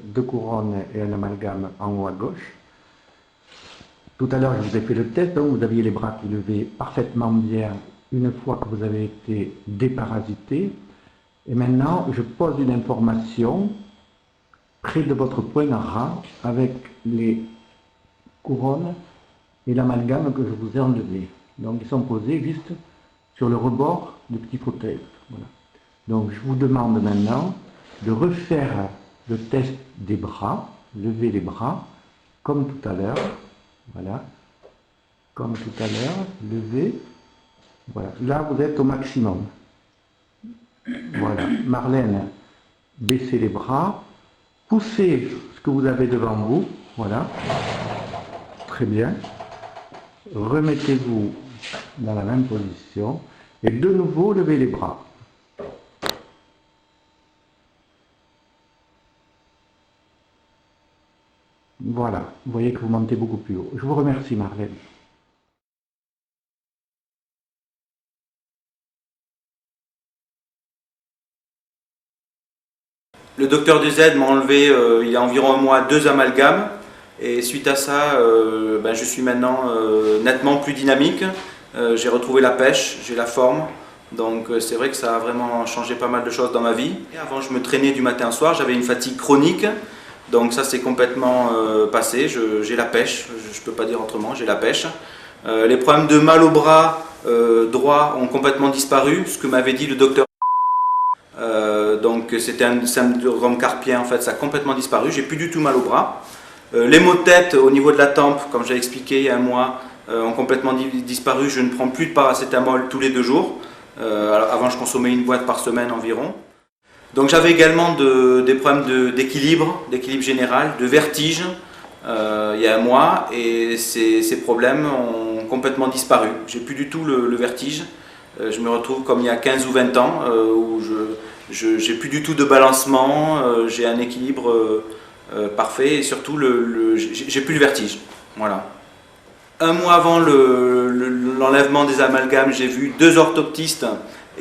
deux couronnes et un amalgame en haut à gauche. Tout à l'heure, je vous ai fait le test, donc vous aviez les bras qui levaient parfaitement bien une fois que vous avez été déparasité. Et maintenant, je pose une information près de votre poing ras avec les couronnes et l'amalgame que je vous ai enlevé. Donc, ils sont posés juste sur le rebord du petit fauteuil. Voilà. Donc, je vous demande maintenant de refaire le test des bras, lever les bras, comme tout à l'heure. Voilà, comme tout à l'heure, levez. Voilà, là vous êtes au maximum. Voilà, Marlène, baissez les bras, poussez ce que vous avez devant vous. Voilà, très bien. Remettez-vous dans la même position et de nouveau levez les bras. Voilà, vous voyez que vous montez beaucoup plus haut. Je vous remercie Marlène. Le docteur DZ m'a enlevé il y a environ un mois 2 amalgames et suite à ça je suis maintenant nettement plus dynamique. J'ai retrouvé la pêche, j'ai la forme, donc c'est vrai que ça a vraiment changé pas mal de choses dans ma vie. Et avant je me traînais du matin au soir, j'avais une fatigue chronique. Donc ça c'est complètement passé, j'ai la pêche, je ne peux pas dire autrement, j'ai la pêche. Les problèmes de mal au bras droit ont complètement disparu, ce que m'avait dit le docteur. Donc c'était un syndrome carpien, en fait ça a complètement disparu, j'ai plus du tout mal au bras. Les maux de tête au niveau de la tempe, comme j'ai expliqué il y a un mois, ont complètement disparu, je ne prends plus de paracétamol tous les 2 jours. Avant je consommais une boîte par semaine environ. Donc j'avais également des problèmes d'équilibre général, de vertige il y a un mois et ces problèmes ont complètement disparu. J'ai plus du tout le vertige. Je me retrouve comme il y a 15 ou 20 ans où j'ai plus du tout de balancement, j'ai un équilibre parfait et surtout j'ai plus le vertige. Voilà. Un mois avant l'enlèvement des amalgames, j'ai vu 2 orthoptistes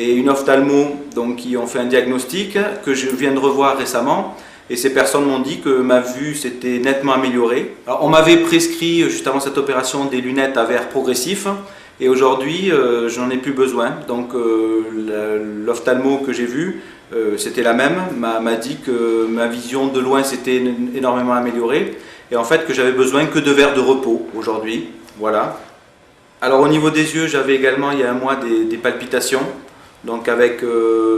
et une ophtalmo donc, qui ont fait un diagnostic que je viens de revoir récemment et ces personnes m'ont dit que ma vue s'était nettement améliorée. Alors, on m'avait prescrit juste avant cette opération des lunettes à verre progressif et aujourd'hui je n'en ai plus besoin. Donc l'ophtalmo que j'ai vu, c'était la même, m'a dit que ma vision de loin s'était énormément améliorée et en fait que j'avais besoin que de verres de repos aujourd'hui. Voilà. Alors au niveau des yeux, j'avais également il y a un mois des palpitations. Donc avec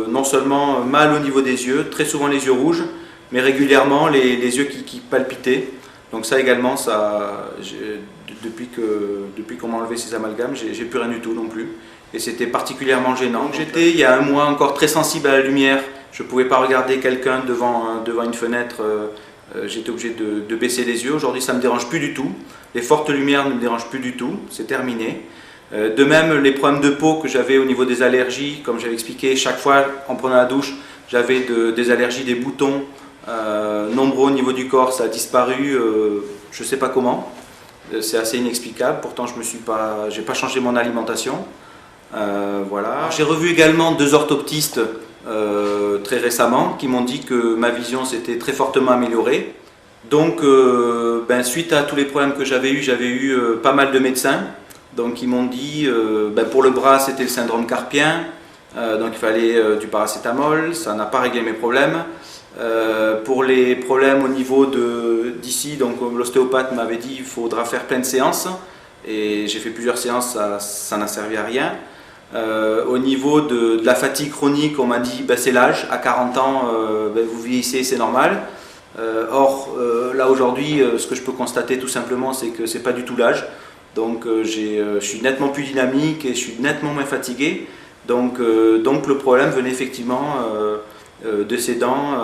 non seulement mal au niveau des yeux, très souvent les yeux rouges, mais régulièrement les yeux qui palpitaient. Donc ça également, depuis qu'on m'a enlevé ces amalgames, j'ai plus rien du tout non plus. Et c'était particulièrement gênant. J'étais il y a un mois encore très sensible à la lumière. Je ne pouvais pas regarder quelqu'un devant une fenêtre. J'étais obligé de baisser les yeux. Aujourd'hui ça ne me dérange plus du tout. Les fortes lumières ne me dérangent plus du tout. C'est terminé. De même, les problèmes de peau que j'avais au niveau des allergies, comme j'avais expliqué, chaque fois en prenant la douche, j'avais des allergies, des boutons nombreux au niveau du corps, ça a disparu, je ne sais pas comment, c'est assez inexplicable, pourtant je n'ai pas changé mon alimentation. Voilà. J'ai revu également 2 orthoptistes très récemment qui m'ont dit que ma vision s'était très fortement améliorée. Donc, suite à tous les problèmes que j'avais eu pas mal de médecins. Donc ils m'ont dit, pour le bras c'était le syndrome carpien, donc il fallait du paracétamol, ça n'a pas réglé mes problèmes. Pour les problèmes au niveau d'ici, donc l'ostéopathe m'avait dit il faudra faire plein de séances, et j'ai fait plusieurs séances, ça n'a servi à rien. Au niveau de la fatigue chronique, on m'a dit c'est l'âge, à 40 ans vous vieillissez, c'est normal. Or là aujourd'hui, ce que je peux constater tout simplement, c'est que c'est pas du tout l'âge. Donc je suis nettement plus dynamique et je suis nettement moins fatigué. Donc le problème venait effectivement de ces dents,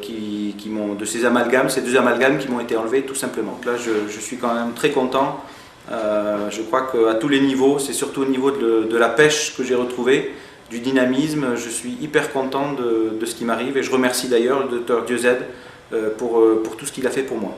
de ces amalgames, ces 2 amalgames qui m'ont été enlevés tout simplement. Donc là je suis quand même très content. Je crois qu'à tous les niveaux, c'est surtout au niveau de la pêche que j'ai retrouvé, du dynamisme. Je suis hyper content de ce qui m'arrive et je remercie d'ailleurs le docteur Dieuze pour tout ce qu'il a fait pour moi.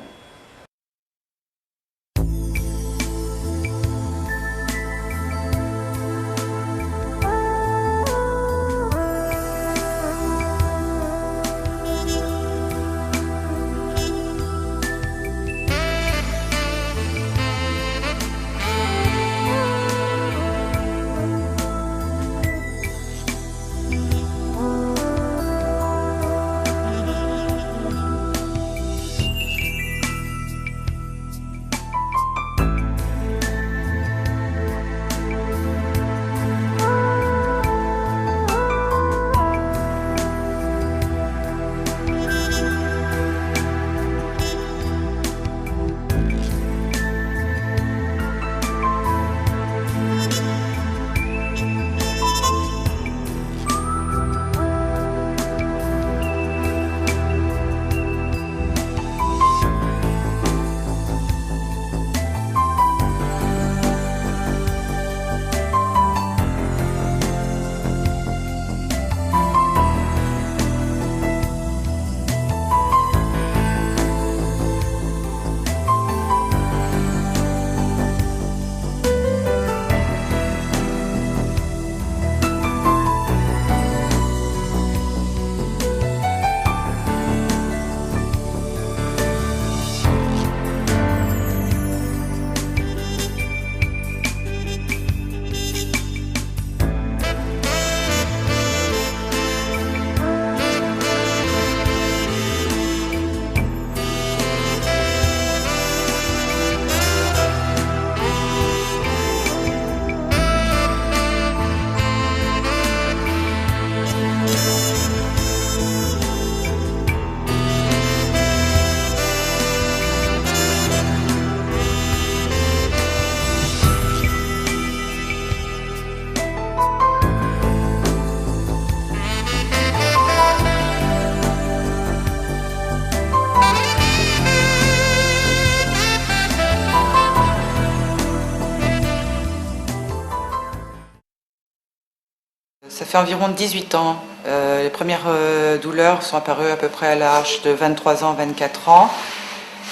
Ça fait environ 18 ans. Les premières douleurs sont apparues à peu près à l'âge de 23 ans, 24 ans.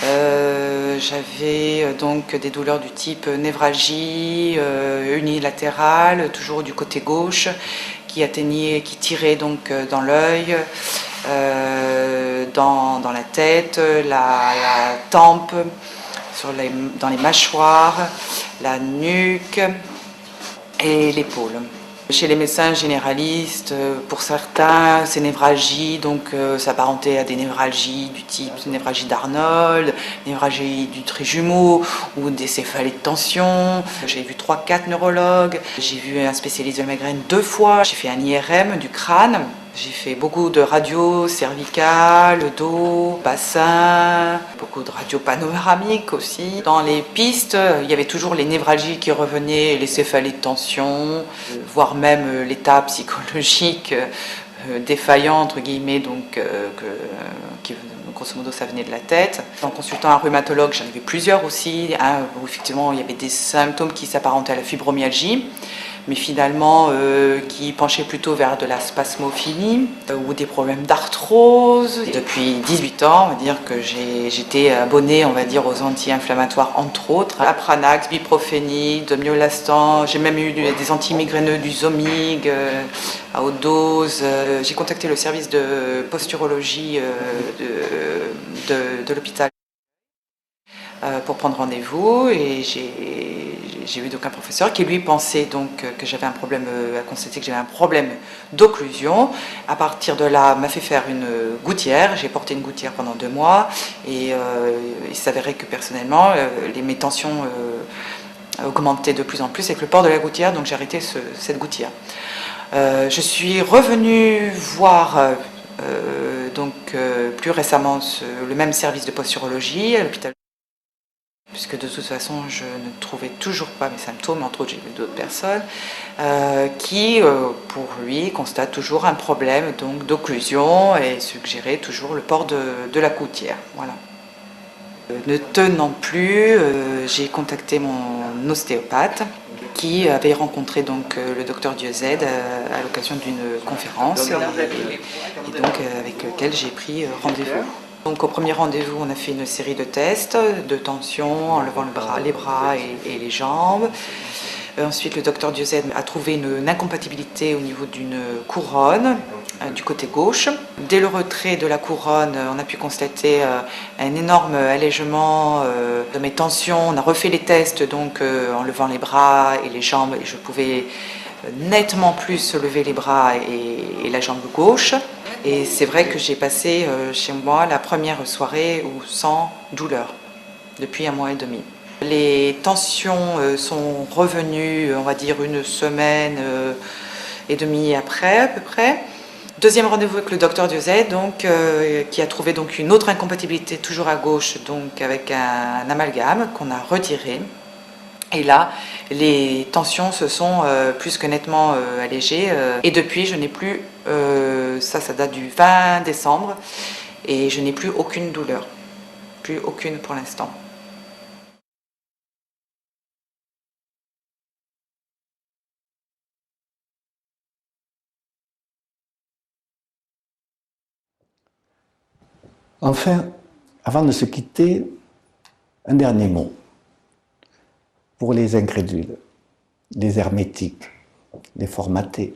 J'avais donc des douleurs du type névralgie unilatérale, toujours du côté gauche, qui tirait donc dans l'œil, dans la tête, la tempe, dans les mâchoires, la nuque et l'épaule. Chez les médecins généralistes, pour certains, ces névralgies s'apparentaient à des névralgies du type névralgie d'Arnold, névralgie du trait jumeau ou des céphalées de tension. J'ai vu 3-4 neurologues, j'ai vu un spécialiste de la migraine 2 fois, j'ai fait un IRM du crâne. J'ai fait beaucoup de radio cervicales, dos, bassin, beaucoup de radio panoramique aussi. Dans les pistes, il y avait toujours les névralgies qui revenaient, les céphalées de tension, voire même l'état psychologique défaillant, entre guillemets, qui grosso modo ça venait de la tête. En consultant un rhumatologue, j'en avais plusieurs aussi, où effectivement il y avait des symptômes qui s'apparentaient à la fibromyalgie, mais finalement qui penchaient plutôt vers de la spasmophilie ou des problèmes d'arthrose. Depuis 18 ans, on va dire que j'étais abonnée, on va dire, aux anti-inflammatoires, entre autres, Apranax, Biprofénil, Myolastan. J'ai même eu des antimigraineux du Zomig à haute dose. J'ai contacté le service de posturologie de l'hôpital pour prendre rendez-vous, et j'ai eu donc un professeur qui lui pensait donc que j'avais un problème, a constaté que j'avais un problème d'occlusion. À partir de là, m'a fait faire une gouttière. J'ai porté une gouttière pendant 2 mois et il s'avérait que personnellement mes tensions augmentait de plus en plus avec le port de la gouttière, donc j'ai arrêté cette gouttière. Je suis revenue voir plus récemment le même service de posturologie à l'hôpital, puisque de toute façon je ne trouvais toujours pas mes symptômes, entre autres j'ai vu d'autres personnes qui pour lui constate toujours un problème d'occlusion et suggérait toujours le port de la gouttière. Voilà. Ne tenant plus, j'ai contacté mon ostéopathe qui avait rencontré donc le docteur Dieuze à l'occasion d'une conférence et donc avec lequel j'ai pris rendez-vous. Donc au premier rendez-vous, on a fait une série de tests de tension en levant les bras et les jambes. Ensuite, le docteur Dieuze a trouvé une incompatibilité au niveau d'une couronne du côté gauche. Dès le retrait de la couronne, on a pu constater un énorme allègement de mes tensions. On a refait les tests donc en levant les bras et les jambes et je pouvais nettement plus lever les bras et la jambe gauche. Et c'est vrai que j'ai passé chez moi la première soirée sans douleur depuis 1 mois et demi. Les tensions sont revenues, on va dire, 1 semaine et demie après, à peu près. Deuxième rendez-vous avec le docteur Dieuze, qui a trouvé donc une autre incompatibilité, toujours à gauche, donc avec un amalgame qu'on a retiré. Et là, les tensions se sont plus que nettement allégées. Et depuis, je n'ai plus, ça date du 20 décembre, et je n'ai plus aucune douleur. Plus aucune pour l'instant. Enfin, avant de se quitter, un dernier mot. Pour les incrédules, les hermétiques, les formatés,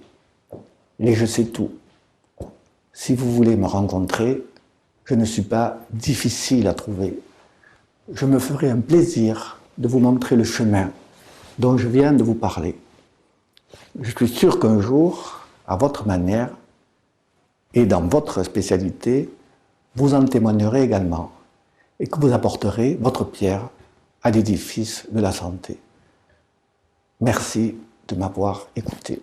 les je sais tout. Si vous voulez me rencontrer, je ne suis pas difficile à trouver. Je me ferai un plaisir de vous montrer le chemin dont je viens de vous parler. Je suis sûr qu'un jour, à votre manière et dans votre spécialité, vous en témoignerez également et que vous apporterez votre pierre à l'édifice de la santé. Merci de m'avoir écouté.